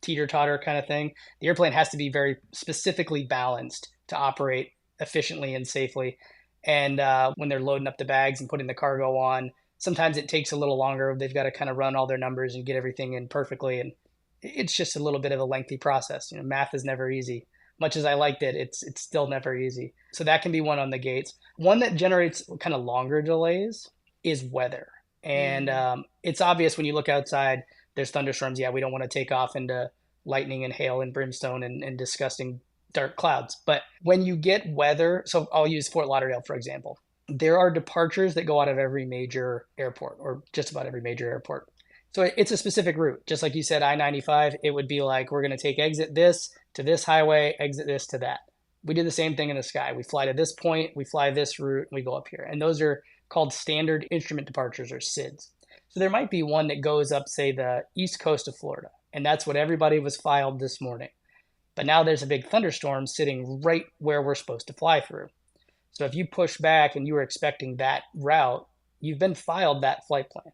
teeter totter kind of thing. The airplane has to be very specifically balanced to operate efficiently and safely. And when they're loading up the bags and putting the cargo on, sometimes it takes a little longer. They've got to kind of run all their numbers and get everything in perfectly. And it's just a little bit of a lengthy process. Math is never easy. much as I liked it, it's still never easy. So that can be one on the gates. One that generates kind of longer delays is weather. And Mm. it's obvious when you look outside, there's thunderstorms. Yeah, we don't want to take off into lightning and hail and brimstone and disgusting dark clouds. But when you get weather, so I'll use Fort Lauderdale, for example. There are departures that go out of every major airport, or just about every major airport. So it's a specific route. Just like you said, I-95, it would be like, we're going to take exit this to this highway, exit this to that. We do the same thing in the sky. We fly to this point, we fly this route, and we go up here. And those are called standard instrument departures, or SIDs. So there might be one that goes up, say, the east coast of Florida. And that's what everybody was filed this morning. But now there's a big thunderstorm sitting right where we're supposed to fly through. So if you push back and you were expecting that route, you've been filed that flight plan.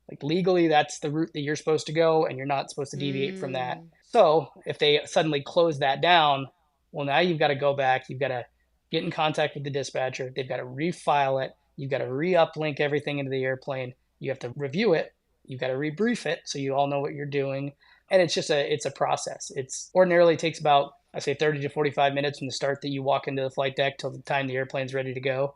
Like legally, that's the route that you're supposed to go, and you're not supposed to deviate from that. Mm. So if they suddenly close that down, well, now you've got to go back. You've got to get in contact with the dispatcher. They've got to refile it. You've got to re-uplink everything into the airplane. You have to review it. You've got to rebrief it so you all know what you're doing. And it's a process. It's ordinarily takes about, I say, 30 to 45 minutes from the start that you walk into the flight deck till the time the airplane's ready to go.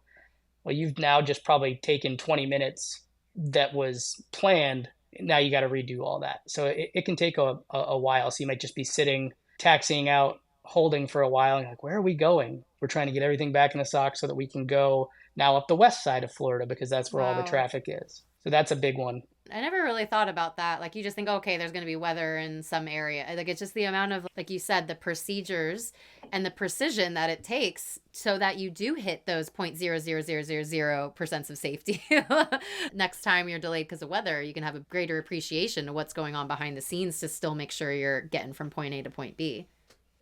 Well, you've now just probably taken 20 minutes that was planned. Now you got to redo all that. So it can take a while. So you might just be sitting, taxiing out, holding for a while. And you're like, where are we going? We're trying to get everything back in the stock so that we can go now up the west side of Florida because that's where all the Wow. traffic is. So that's a big one. I never really thought about that. Like you just think, okay, there's going to be weather in some area. Like it's just the amount of, like you said, the procedures and the precision that it takes so that you do hit those 0.00000% of safety. Next time you're delayed because of weather, you can have a greater appreciation of what's going on behind the scenes to still make sure you're getting from point A to point B.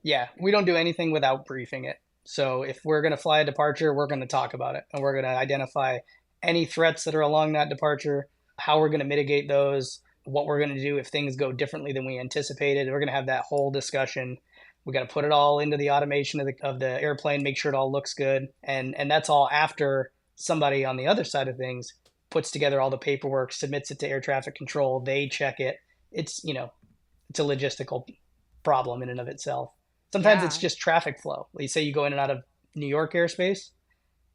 Yeah, we don't do anything without briefing it. So if we're going to fly a departure, we're going to talk about it and we're going to identify any threats that are along that departure, how we're going to mitigate those, what we're going to do if things go differently than we anticipated. We're going to have that whole discussion. We got to put it all into the automation of the airplane, make sure it all looks good. And that's all after somebody on the other side of things puts together all the paperwork, submits it to air traffic control, they check it. It's a logistical problem in and of itself. Sometimes it's Yeah. just traffic flow. You say you go in and out of New York airspace,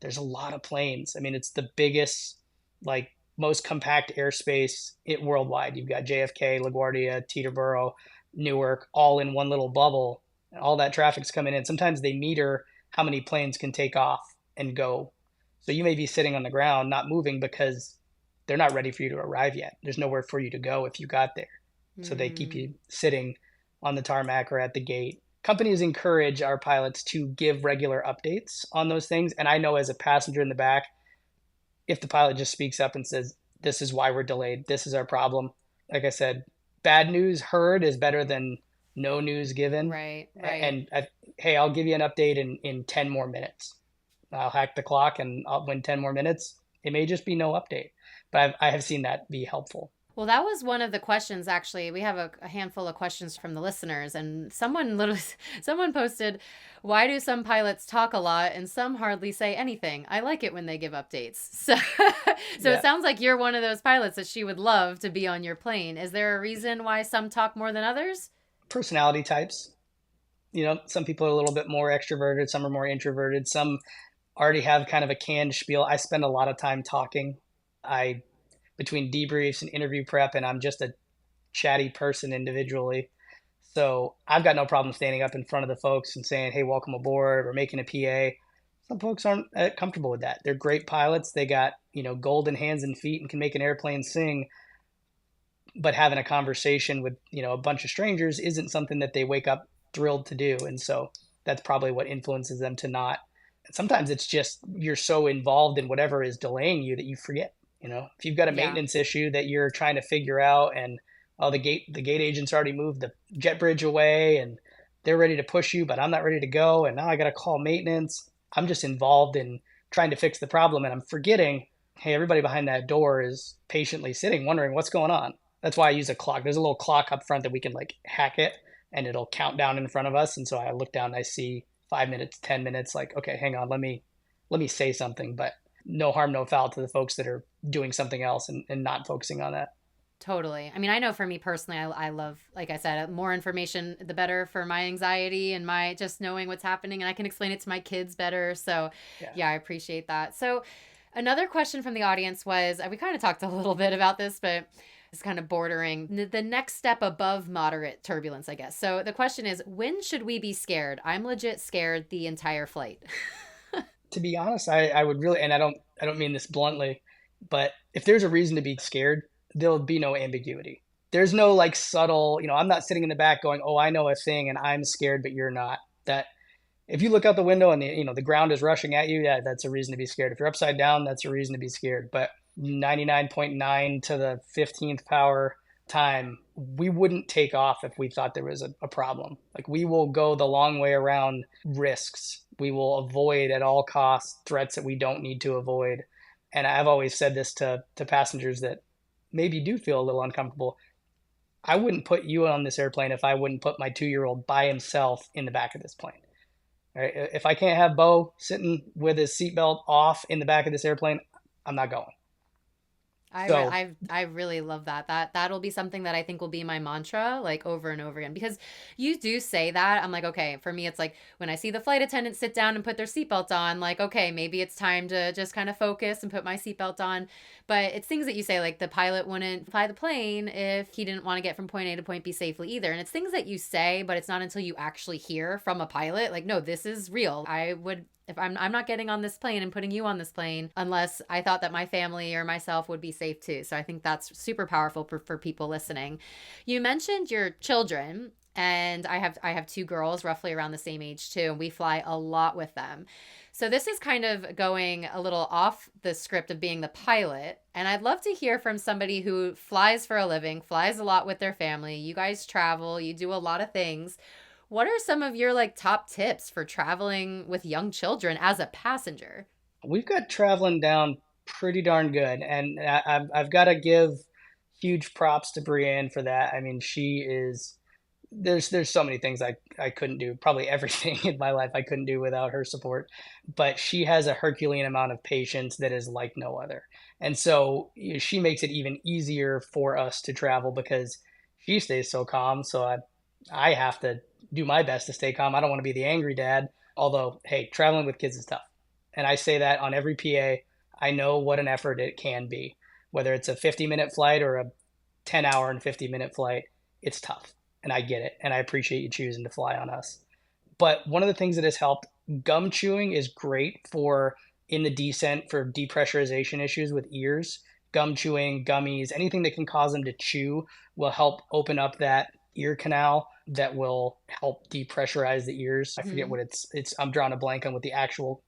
there's a lot of planes. I mean, it's the biggest, like most compact airspace worldwide. You've got JFK, LaGuardia, Teterboro, Newark, all in one little bubble. All that traffic's coming in. Sometimes they meter how many planes can take off and go. So you may be sitting on the ground, not moving because they're not ready for you to arrive yet. There's nowhere for you to go if you got there. So they keep Mm. you sitting on the tarmac or at the gate. Companies encourage our pilots to give regular updates on those things. And I know as a passenger in the back, if the pilot just speaks up and says, this is why we're delayed, this is our problem. Like I said, bad news heard is better than no news given. Right, right. And hey, I'll give you an update in 10 more minutes. I'll hack the clock and I'll win 10 more minutes. It may just be no update, but I have seen that be helpful. Well, that was one of the questions. Actually, we have a handful of questions from the listeners, and someone literally, someone posted, "Why do some pilots talk a lot and some hardly say anything? I like it when they give updates." So, so it Yeah. sounds like you're one of those pilots that she would love to be on your plane. Is there a reason why some talk more than others? Personality types. Some people are a little bit more extroverted, some are more introverted, some already have kind of a canned spiel. I spend a lot of time talking. I Between debriefs and interview prep, and I'm just a chatty person individually. So I've got no problem standing up in front of the folks and saying, "Hey, welcome aboard," or making a PA. Some folks aren't comfortable with that. They're great pilots. They got golden hands and feet and can make an airplane sing. But having a conversation with a bunch of strangers isn't something that they wake up thrilled to do. And so that's probably what influences them to not. Sometimes it's just you're so involved in whatever is delaying you that you forget. If you've got a Yeah. maintenance issue that you're trying to figure out, and the gate agent's already moved the jet bridge away, and they're ready to push you, but I'm not ready to go, and now I got to call maintenance. I'm just involved in trying to fix the problem, and I'm forgetting. Hey, everybody behind that door is patiently sitting, wondering what's going on. That's why I use a clock. There's a little clock up front that we can like hack it, and it'll count down in front of us. And so I look down and I see 5 minutes, 10 minutes. Like, okay, hang on, let me say something. But no harm, no foul to the folks that are doing something else and not focusing on that. Totally. I mean, I know for me personally, I love, like I said, more information, the better for my anxiety and my just knowing what's happening. And I can explain it to my kids better. So, Yeah. yeah, I appreciate that. So, another question from the audience was we kind of talked a little bit about this, but it's kind of bordering the next step above moderate turbulence, I guess. So, the question is, when should we be scared? I'm legit scared the entire flight. To be honest, I would really, and I don't mean this bluntly, but if there's a reason to be scared, there'll be no ambiguity. There's no like subtle, I'm not sitting in the back going, "Oh, I know a thing and I'm scared but you're not." That if you look out the window and the ground is rushing at you, yeah, that's a reason to be scared. If you're upside down, that's a reason to be scared. But 99.9 to the 15th power time, we wouldn't take off if we thought there was a problem. Like we will go the long way around risks. We will avoid at all costs threats that we don't need to avoid. And I've always said this to passengers that maybe do feel a little uncomfortable. I wouldn't put you on this airplane if I wouldn't put my 2-year-old by himself in the back of this plane. Right? If I can't have Bo sitting with his seatbelt off in the back of this airplane, I'm not going. So I really love that. That'll be something that I think will be my mantra like over and over again because you do say that. I'm like, okay, for me it's like when I see the flight attendant sit down and put their seatbelt on, like, okay, maybe it's time to just kind of focus and put my seatbelt on. But it's things that you say like the pilot wouldn't fly the plane if he didn't want to get from point A to point B safely either. And it's things that you say, but it's not until you actually hear from a pilot like, no, this is real. I would if I'm not getting on this plane and putting you on this plane unless I thought that my family or myself would be safe too. So I think that's super powerful for people listening. You mentioned your children and I have two girls roughly around the same age too, and we fly a lot with them. So this is kind of going a little off the script of being the pilot, and I'd love to hear from somebody who flies for a living, flies a lot with their family. You guys travel, you do a lot of things. What are some of your like top tips for traveling with young children as a passenger? we've got traveling down pretty darn good, and I've got to give huge props to Brienne for that. I mean, she is there's so many things I couldn't do. Probably everything in my life I couldn't do without her support. But she has a Herculean amount of patience that is like no other. And so she makes it even easier for us to travel because she stays so calm. So I have to do my best to stay calm. I don't want to be the angry dad. Although, hey, traveling with kids is tough. And I say that on every PA. I know what an effort it can be. Whether it's a 50-minute flight or a 10-hour and 50-minute flight, it's tough and I get it, and I appreciate you choosing to fly on us. But one of the things that has helped, gum chewing is great for in the descent for depressurization issues with ears. Gum chewing, gummies, anything that can cause them to chew will help open up that ear canal that will help depressurize the ears. I forget Mm-hmm. what it's I'm drawing a blank on what the actual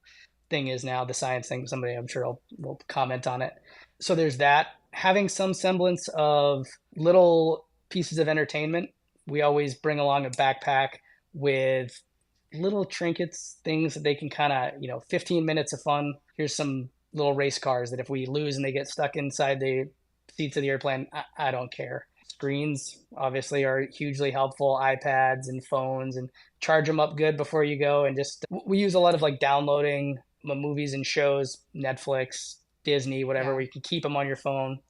thing is now, the science thing. Somebody I'm sure will comment on it. So there's that. Having some semblance of little pieces of entertainment. We always bring along a backpack with little trinkets, things that they can kind of, 15 minutes of fun. Here's some little race cars that if we lose and they get stuck inside the seats of the airplane, I don't care. Screens obviously are hugely helpful, iPads and phones, and charge them up good before you go. And just, we use a lot of like downloading movies and shows, Netflix, Disney, whatever, Yeah. where you can keep them on your phone.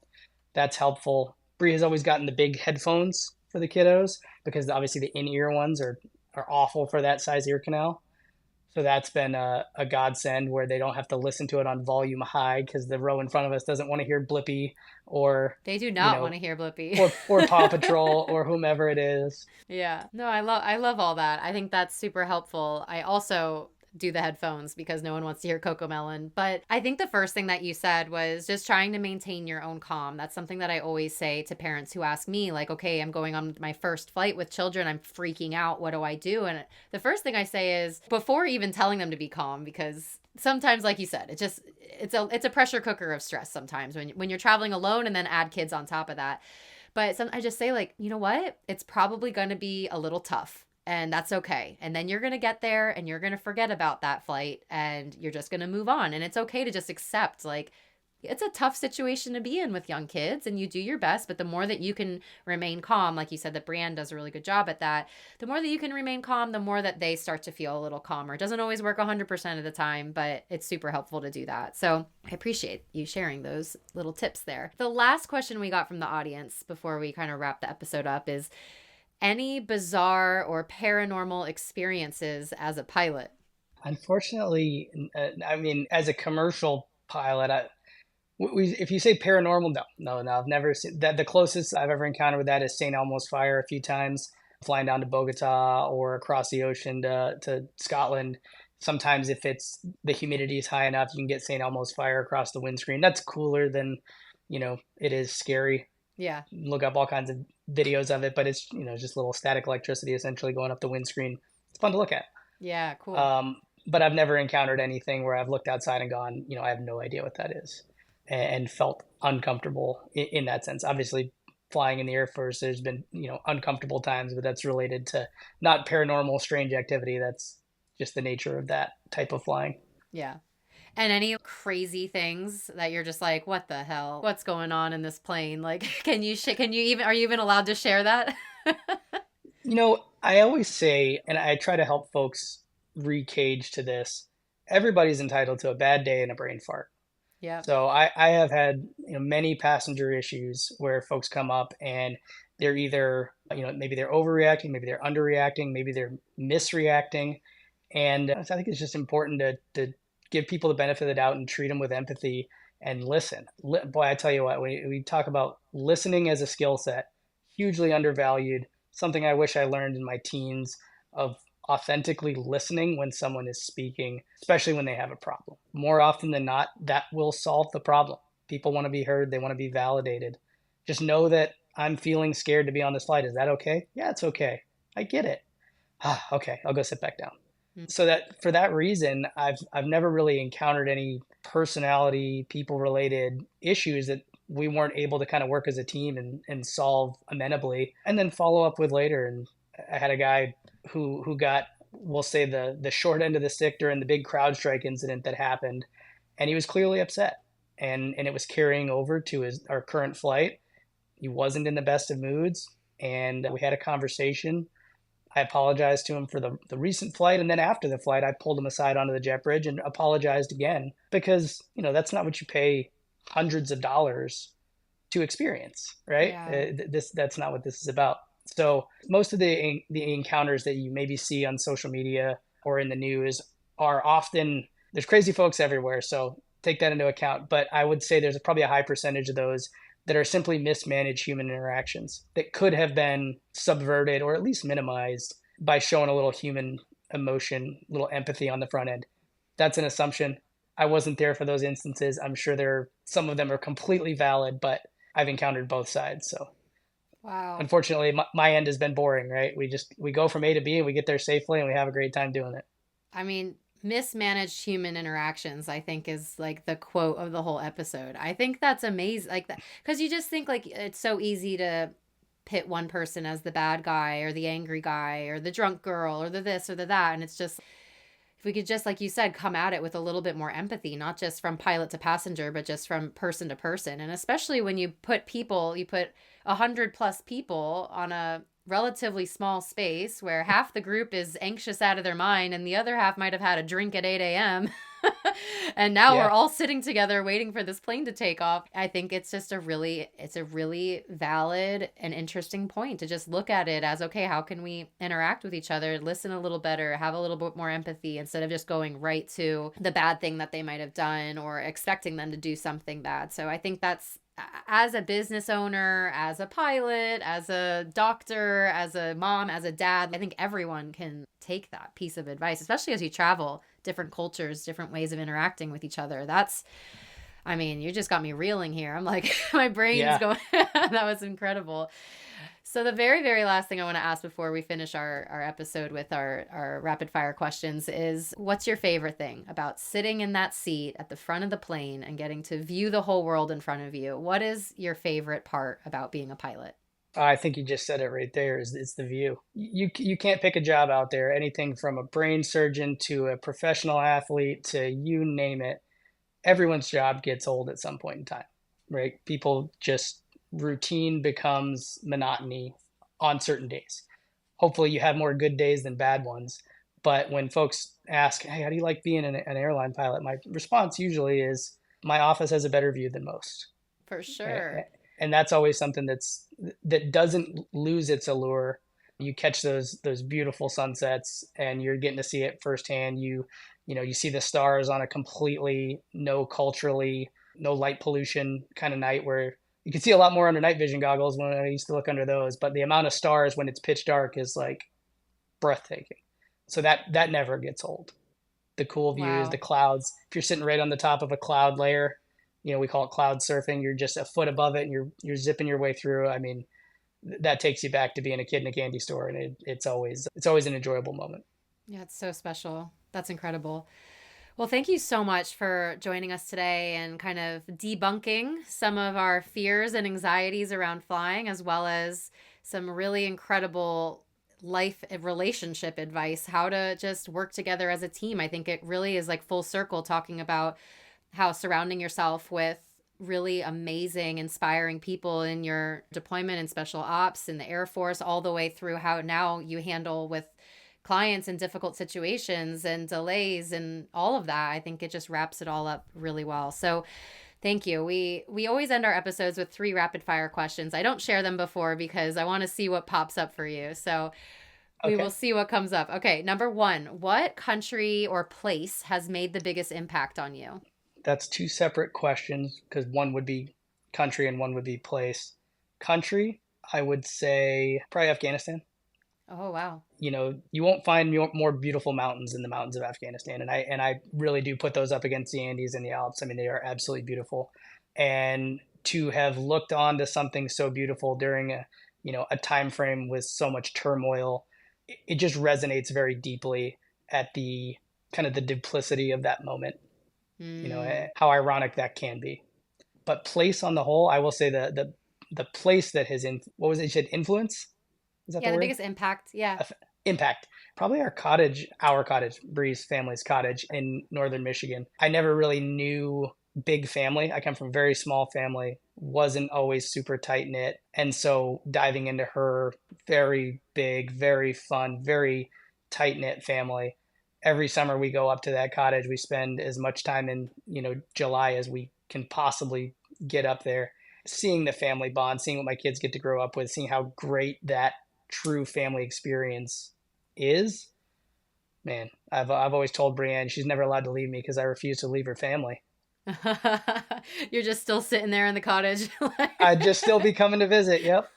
That's helpful. Bree has always gotten the big headphones for the kiddos because obviously the in-ear ones are awful for that size ear canal. So that's been a godsend where they don't have to listen to it on volume high because the row in front of us doesn't want to hear Blippy or They do you not want know to hear Blippi. or Paw Patrol or whomever it is. Yeah. No, I love all that. I think that's super helpful. I also do the headphones because no one wants to hear Coco Melon. But I think the first thing that you said was just trying to maintain your own calm. That's something that I always say to parents who ask me, like, okay, I'm going on my first flight with children. I'm freaking out. What do I do? And the first thing I say is before even telling them to be calm, because sometimes, like you said, it's a pressure cooker of stress sometimes when you're traveling alone and then add kids on top of that. But I just say, like, you know what? It's probably going to be a little tough. And that's okay. And then you're going to get there and you're going to forget about that flight and you're just going to move on. And it's okay to just accept, like, It's a tough situation to be in with young kids, and you do your best, but the more that you can remain calm, like you said, that Brienne does a really good job at that, the more that you can remain calm, the more that they start to feel a little calmer. It doesn't always work 100% of the time, but it's super helpful to do that. So I appreciate you sharing those little tips there. The last question we got from the audience before we kind of wrap the episode up is, any bizarre or paranormal experiences as a pilot? Unfortunately, I mean, as a commercial pilot, if you say paranormal, no, I've never seen that. The closest I've ever encountered with that is St. Elmo's fire a few times, flying down to Bogota or across the ocean to Scotland. Sometimes if it's the humidity is high enough, you can get St. Elmo's fire across the windscreen. That's cooler than, it is scary. Yeah. Look up all kinds of videos of it, but it's, just little static electricity essentially going up the windscreen. It's fun to look at. Yeah, cool. Um, but I've never encountered anything where I've looked outside and gone, I have no idea what that is, and felt uncomfortable in that sense. Obviously, flying in the Air Force, there's been, uncomfortable times, but that's related to not paranormal, strange activity. That's just the nature of that type of flying. Yeah. And any crazy things that you're just like, what the hell? What's going on in this plane? Like, can you even, are you even allowed to share that? I always say, and I try to help folks recage to this, everybody's entitled to a bad day and a brain fart. Yeah. So I have had, many passenger issues where folks come up and they're either, maybe they're overreacting, maybe they're underreacting, maybe they're misreacting. And I think it's just important to give people the benefit of the doubt and treat them with empathy and listen. Boy, I tell you what, we talk about listening as a skill set, hugely undervalued, something I wish I learned in my teens, of authentically listening when someone is speaking, especially when they have a problem. More often than not, that will solve the problem. People want to be heard, they want to be validated. Just know that I'm feeling scared to be on this flight. Is that okay? Yeah, it's okay. I get it. Okay, I'll go sit back down. Mm. So that for that reason, I've never really encountered any personality, people related issues that we weren't able to kind of work as a team and solve amenably and then follow up with later. And I had a guy who got, we'll say, the short end of the stick during the big CrowdStrike incident that happened, and he was clearly upset, and it was carrying over to our current flight. He wasn't in the best of moods, and we had a conversation. I apologized to him for the recent flight, and then after the flight, I pulled him aside onto the jet bridge and apologized again, because that's not what you pay hundreds of dollars to experience, right? Yeah. That's not what this is about. So most of the encounters that you maybe see on social media or in the news are often, there's crazy folks everywhere, so take that into account. But I would say there's probably a high percentage of those that are simply mismanaged human interactions that could have been subverted or at least minimized by showing a little human emotion, little empathy on the front end. That's an assumption. I wasn't there for those instances. I'm sure some of them are completely valid, but I've encountered both sides. So Wow. unfortunately, my end has been boring, right? We go from A to B and we get there safely and we have a great time doing it. I mean, mismanaged human interactions, I think, is like the quote of the whole episode. I think that's amazing. Like that, because you just think like it's so easy to pit one person as the bad guy or the angry guy or the drunk girl or the this or the that. And it's just, if we could just, like you said, come at it with a little bit more empathy, not just from pilot to passenger, but just from person to person. And especially when you put 100+ people on a relatively small space where half the group is anxious out of their mind and the other half might have had a drink at 8 a.m. And now we're Yeah. all sitting together waiting for this plane to take off. I think it's a really valid and interesting point to just look at it as, okay, how can we interact with each other, listen a little better, have a little bit more empathy instead of just going right to the bad thing that they might have done or expecting them to do something bad. So I think that's, as a business owner, as a pilot, as a doctor, as a mom, as a dad, I think everyone can take that piece of advice, especially as you travel different cultures, different ways of interacting with each other. I mean, you just got me reeling here. I'm like, my brain's Yeah. going. That was incredible. So the very, very last thing I want to ask before we finish our episode with our rapid fire questions is, what's your favorite thing about sitting in that seat at the front of the plane and getting to view the whole world in front of you? What is your favorite part about being a pilot? I think you just said it right there. It's the view. You can't pick a job out there. Anything from a brain surgeon to a professional athlete to you name it. everyone's job gets old at some point in time, right? People just routine becomes monotony on certain days. Hopefully you have more good days than bad ones. But when folks ask, hey, how do you like being an airline pilot? My response usually is, my office has a better view than most. For sure. And that's always something that doesn't lose its allure. You catch those beautiful sunsets and you're getting to see it firsthand. You see the stars on a completely culturally no light pollution kind of night, where you can see a lot more under night vision goggles when I used to look under those, but the amount of stars when it's pitch dark is like breathtaking. So that never gets old. The cool views, the Wow. clouds. If you're sitting right on the top of a cloud layer, we call it cloud surfing. You're just a foot above it and you're zipping your way through. I mean, that takes you back to being a kid in a candy store, and it's always an enjoyable moment. Yeah, it's so special. That's incredible. Well, thank you so much for joining us today and kind of debunking some of our fears and anxieties around flying, as well as some really incredible life and relationship advice, how to just work together as a team. I think it really is like full circle talking about how surrounding yourself with really amazing, inspiring people in your deployment and special ops in the Air Force, all the way through how now you handle with clients in difficult situations and delays and all of that. I think it just wraps it all up really well. So thank you. We always end our episodes with 3 rapid fire questions. I don't share them before because I want to see what pops up for you. So we will Okay. see what comes up. Okay, number 1, what country or place has made the biggest impact on you? That's two separate questions because one would be country and one would be place. Country, I would say probably Afghanistan. Oh, wow. You won't find more beautiful mountains in the mountains of Afghanistan, and I really do put those up against the Andes and the Alps. I mean, they are absolutely beautiful, and to have looked on to something so beautiful during a time frame with so much turmoil, it just resonates very deeply at the kind of the duplicity of that moment. Mm. How ironic that can be. But place on the whole, I will say the place that has what was it? You said influence? Is that the Yeah, the word? biggest impact. Yeah. Impact. Probably our cottage, Bree's family's cottage in northern Michigan. I never really knew big family. I come from a very small family, wasn't always super tight knit. And so diving into her very big, very fun, very tight knit family. Every summer we go up to that cottage. We spend as much time in, July as we can possibly get up there. Seeing the family bond, seeing what my kids get to grow up with, seeing how great that true family experience is, man, I've always told Brienne she's never allowed to leave me because I refuse to leave her family. You're just still sitting there in the cottage. I'd just still be coming to visit. Yep,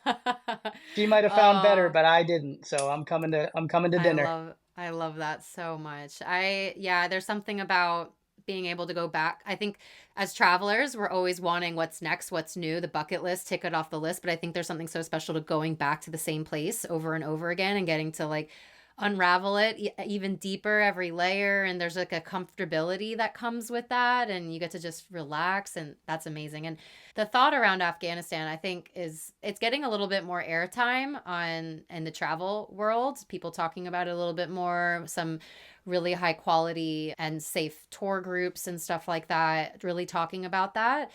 she might have found better, Oh, but I didn't. So I'm coming to dinner. I love that so much. Yeah, there's something about being able to go back. I think as travelers, we're always wanting what's next, what's new, the bucket list, tick it off the list. But I think there's something so special to going back to the same place over and over again and getting to like unravel it even deeper every layer. And there's like a comfortability that comes with that. And you get to just relax. And that's amazing. And the thought around Afghanistan, I think, is it's getting a little bit more airtime on in the travel world. People talking about it a little bit more. Some really high quality and safe tour groups and stuff like that. Really talking about that.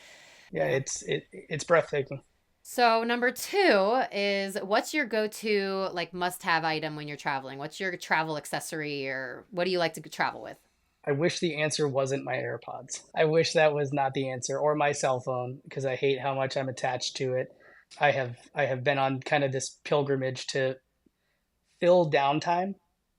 Yeah, Yeah. it's breathtaking. So number 2 is what's your go-to like must-have item when you're traveling? What's your travel accessory or what do you like to travel with? I wish the answer wasn't my AirPods. I wish that was not the answer, or my cell phone, because I hate how much I'm attached to it. I have been on kind of this pilgrimage to fill downtime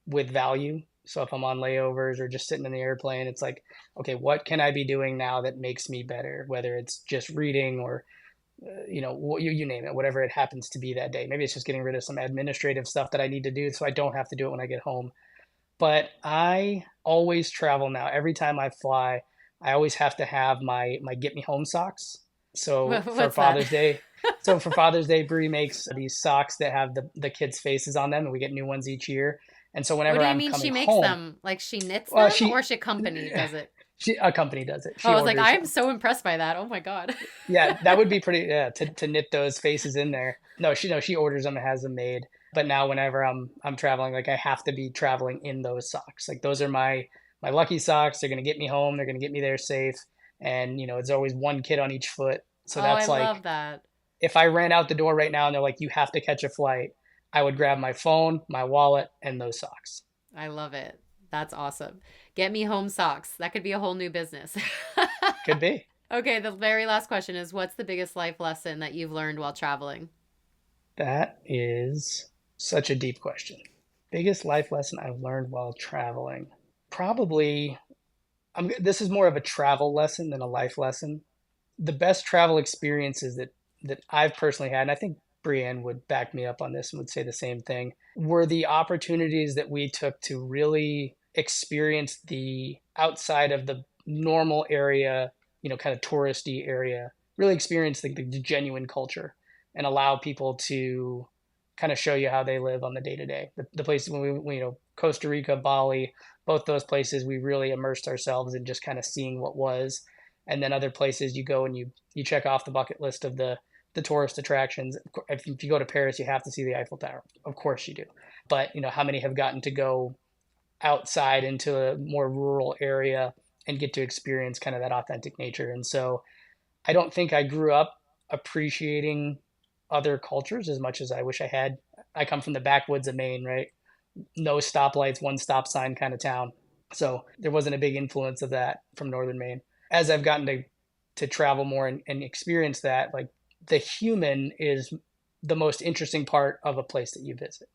with value. So if I'm on layovers or just sitting in the airplane, it's like, okay, what can I be doing now that makes me better? Whether it's just reading or, you name it, whatever it happens to be that day. Maybe it's just getting rid of some administrative stuff that I need to do so I don't have to do it when I get home. But I always travel now. Every time I fly, I always have to have my get me home socks. So for What's that? Father's Day, Brie makes these socks that have the kids' faces on them, and we get new ones each year. And so What whenever do you I'm mean she coming makes home, them? Like she knits well, them or she company does it? a company does it. Oh, She I was like, orders I'm them. so impressed by that. Oh my God. Yeah, that would be pretty. Yeah, to knit those faces in there. No, she orders them and has them made. But now whenever I'm traveling, like I have to be traveling in those socks. Like those are my lucky socks. They're gonna get me home. They're gonna get me there safe. and it's always one kid on each foot. So Oh, I that's love like, that. if I ran out the door right now and they're like, you have to catch a flight, I would grab my phone, my wallet, and those socks. I love it. That's awesome. Get me home socks. That could be a whole new business. Could be. Okay, the very last question is, what's the biggest life lesson that you've learned while traveling? That is such a deep question. Biggest life lesson I've learned while traveling. Probably, this is more of a travel lesson than a life lesson. The best travel experiences that I've personally had, and I think Brienne would back me up on this and would say the same thing, were the opportunities that we took to really experience the outside of the normal area, kind of touristy area, really experience the genuine culture and allow people to kind of show you how they live on the day to day. The places when Costa Rica, Bali, both those places, we really immersed ourselves in just kind of seeing what was. And then other places you go and you check off the bucket list of the tourist attractions. If you go to Paris, you have to see the Eiffel Tower. Of course you do. But how many have gotten to go outside into a more rural area and get to experience kind of that authentic nature? And so I don't think I grew up appreciating other cultures as much as I wish I had. I come from the backwoods of Maine, right? No stoplights, one stop sign kind of town. So there wasn't a big influence of that from northern Maine. As I've gotten to travel more and experience that, like, the human is the most interesting part of a place that you visit.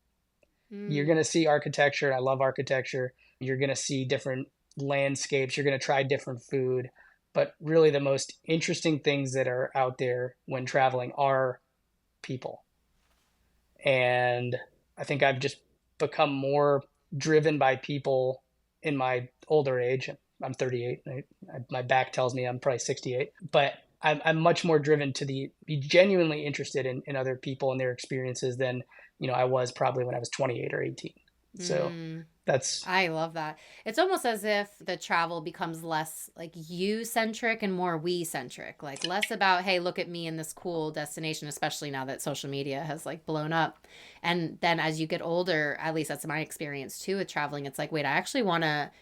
You're going Mm. to see architecture. I love architecture. You're going to see different landscapes. You're going to try different food. But really, the most interesting things that are out there when traveling are people. And I think I've just become more driven by people in my older age. I'm 38. My back tells me I'm probably 68, but I'm much more driven to be genuinely interested in other people and their experiences than I was probably when I was 28 or 18. So Mm. that's I love that. It's almost as if the travel becomes less like you centric and more we centric, like less about, hey, look at me in this cool destination, especially now that social media has like blown up. And then as you get older, at least that's my experience too with traveling, it's like, wait, I actually want to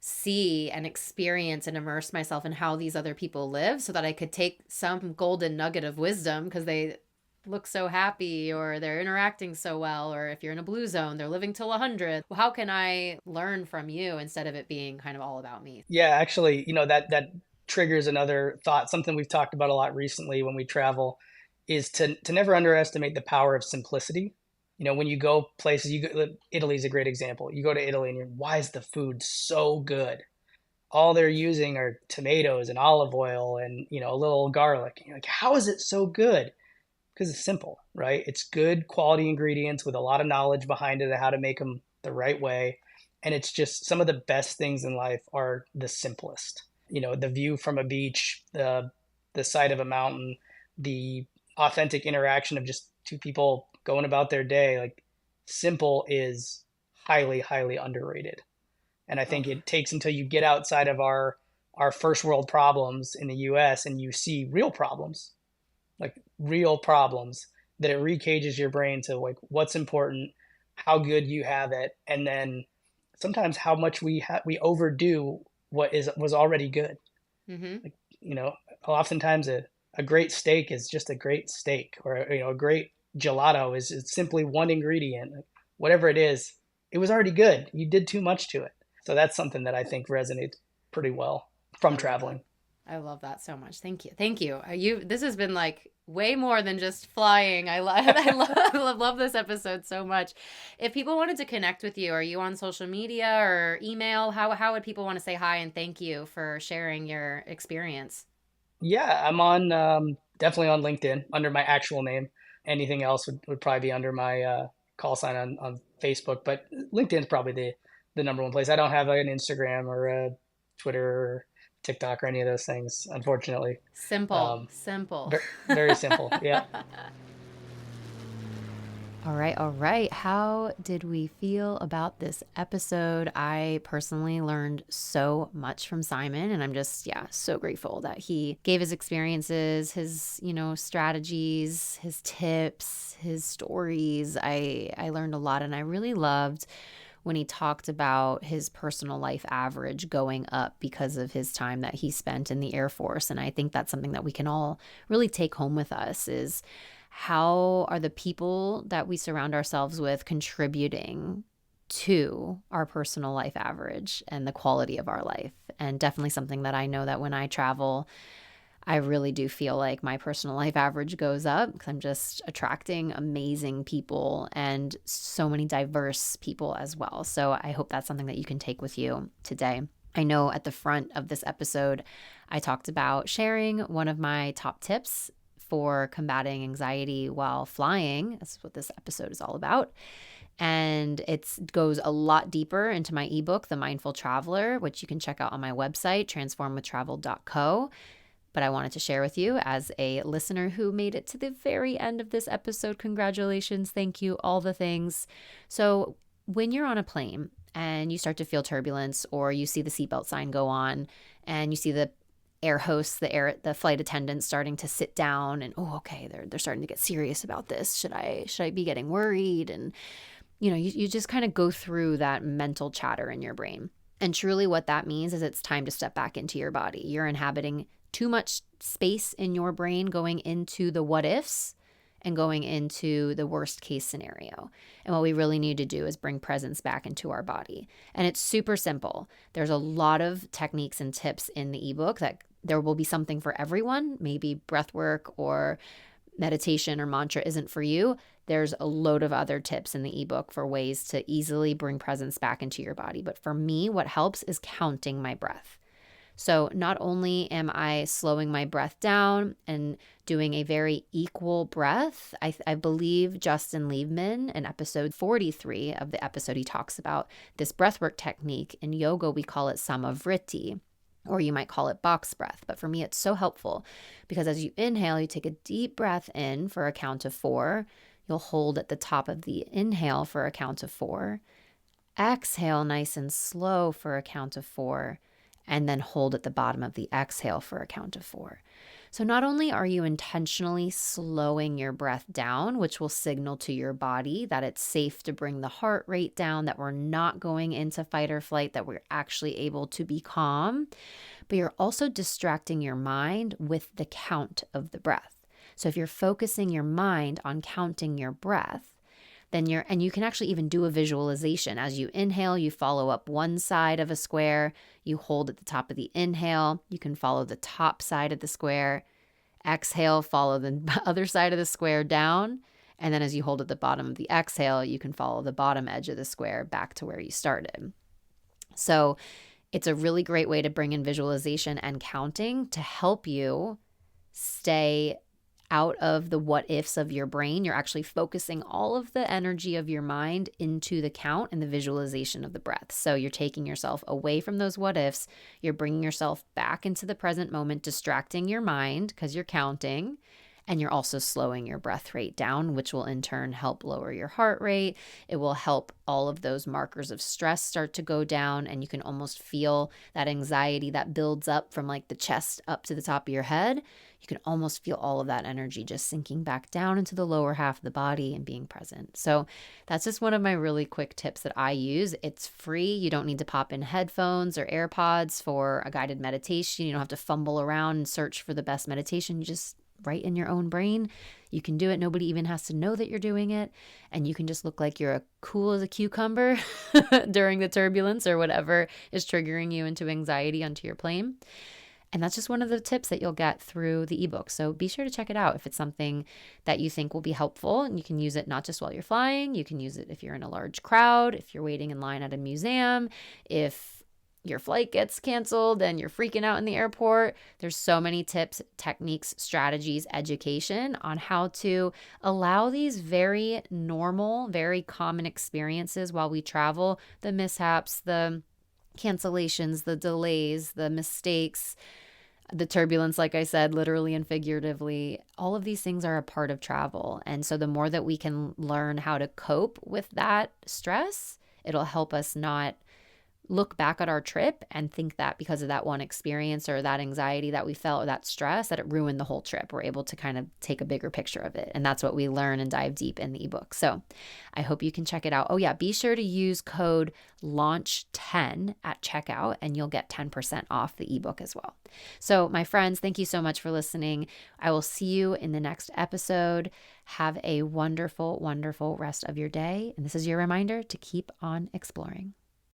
see and experience and immerse myself in how these other people live so that I could take some golden nugget of wisdom because they look so happy or they're interacting so well, or if you're in a blue zone they're living till 100. Well, how can I learn from you instead of it being kind of all about me? yeah, actually, that triggers another thought. Something we've talked about a lot recently when we travel is to never underestimate the power of simplicity. When you go places, Italy's a great example. You go to Italy and why is the food so good? All they're using are tomatoes and olive oil and a little garlic. And you're like, how is it so good? Because it's simple, right? It's good quality ingredients with a lot of knowledge behind it of how to make them the right way. And it's just some of the best things in life are the simplest. The view from a beach, the sight of a mountain, the authentic interaction of just two people going about their day. Like, simple is highly, highly underrated. And I think Oh, it takes until you get outside of our first world problems in the US and you see real problems, like real problems, that it recages your brain to like what's important, how good you have it, and then sometimes how much we overdo what is was already good. mm-hmm. Like, oftentimes a great steak is just a great steak, or a great gelato is simply one ingredient. Like, whatever it is, it was already good. You did too much to it. So that's something that I think resonates pretty well from I love that. traveling. I love that so much. Thank you. Thank you. You this has been like way more than just flying. I love I love this episode so much. If people wanted to connect with you, are you on social media or email? How would people want to say hi and thank you for sharing your experience? Yeah, I'm on definitely on LinkedIn under my actual name. Anything else would probably be under my call sign on Facebook, but LinkedIn's probably the number one place. I don't have an Instagram or a Twitter or TikTok or any of those things, unfortunately. Simple. Um, Simple. very simple. Yeah. All right, all right. How did we feel about this episode? I personally learned so much from Simon, and I'm just, yeah, so grateful that he gave his experiences, his, strategies, his tips, his stories. I learned a lot, and I really loved when he talked about his personal life average going up because of his time that he spent in the Air Force. And I think that's something that we can all really take home with us is how are the people that we surround ourselves with contributing to our personal life average and the quality of our life. And definitely something that I know that when I travel, I really do feel like my personal life average goes up because I'm just attracting amazing people and so many diverse people as well. So I hope that's something that you can take with you today. I know at the front of this episode, I talked about sharing one of my top tips for combating anxiety while flying. That's what this episode is all about. And it goes a lot deeper into my ebook, The Mindful Traveler, which you can check out on my website, transformwithtravel.co. But I wanted to share with you as a listener who made it to the very end of this episode. Congratulations. Thank you. All the things. So when you're on a plane and you start to feel turbulence or you see the seatbelt sign go on and you see the air hosts, the flight attendants starting to sit down and, oh, okay, they're starting to get serious about this. Should I be getting worried? And, you just kind of go through that mental chatter in your brain. And truly what that means is it's time to step back into your body. You're inhabiting too much space in your brain going into the what ifs and going into the worst case scenario. And what we really need to do is bring presence back into our body. And it's super simple. There's a lot of techniques and tips in the ebook that there will be something for everyone. Maybe breath work or meditation or mantra isn't for you. There's a load of other tips in the ebook for ways to easily bring presence back into your body. But for me, what helps is counting my breath. So not only am I slowing my breath down and doing a very equal breath, I believe Justin Liebman in episode 43 of the episode, he talks about this breathwork technique. In yoga, we call it samavriti, or you might call it box breath. But for me, it's so helpful because as you inhale, you take a deep breath in for a count of 4. You'll hold at the top of the inhale for a count of 4. Exhale nice and slow for a count of 4. And then hold at the bottom of the exhale for a count of 4. So not only are you intentionally slowing your breath down, which will signal to your body that it's safe to bring the heart rate down, that we're not going into fight or flight, that we're actually able to be calm, but you're also distracting your mind with the count of the breath. So if you're focusing your mind on counting your breath, then and you can actually even do a visualization. As you inhale, you follow up one side of a square, you hold at the top of the inhale, you can follow the top side of the square, exhale, follow the other side of the square down, and then as you hold at the bottom of the exhale, you can follow the bottom edge of the square back to where you started. So it's a really great way to bring in visualization and counting to help you stay out of the what ifs of your brain. You're actually focusing all of the energy of your mind into the count and the visualization of the breath. So you're taking yourself away from those what ifs. You're bringing yourself back into the present moment, distracting your mind because you're counting. And you're also slowing your breath rate down, which will in turn help lower your heart rate. It will help all of those markers of stress start to go down. And you can almost feel that anxiety that builds up from like the chest up to the top of your head. You can almost feel all of that energy just sinking back down into the lower half of the body and being present. So that's just one of my really quick tips that I use. It's free. You don't need to pop in headphones or AirPods for a guided meditation. You don't have to fumble around and search for the best meditation. You just right in your own brain. You can do it. Nobody even has to know that you're doing it. And you can just look like you're cool as a cucumber during the turbulence or whatever is triggering you into anxiety onto your plane. And that's just one of the tips that you'll get through the ebook. So be sure to check it out if it's something that you think will be helpful. And you can use it not just while you're flying. You can use it if you're in a large crowd, if you're waiting in line at a museum, if your flight gets canceled and you're freaking out in the airport. There's so many tips, techniques, strategies, education on how to allow these very normal, very common experiences while we travel, the mishaps, the cancellations, the delays, the mistakes, the turbulence, like I said, literally and figuratively. All of these things are a part of travel. And so the more that we can learn how to cope with that stress, it'll help us not look back at our trip and think that because of that one experience or that anxiety that we felt or that stress, that it ruined the whole trip. We're able to kind of take a bigger picture of it. And that's what we learn and dive deep in the ebook. So I hope you can check it out. Oh yeah, be sure to use code LAUNCH10 at checkout and you'll get 10% off the ebook as well. So my friends, thank you so much for listening. I will see you in the next episode. Have a wonderful, wonderful rest of your day. And this is your reminder to keep on exploring.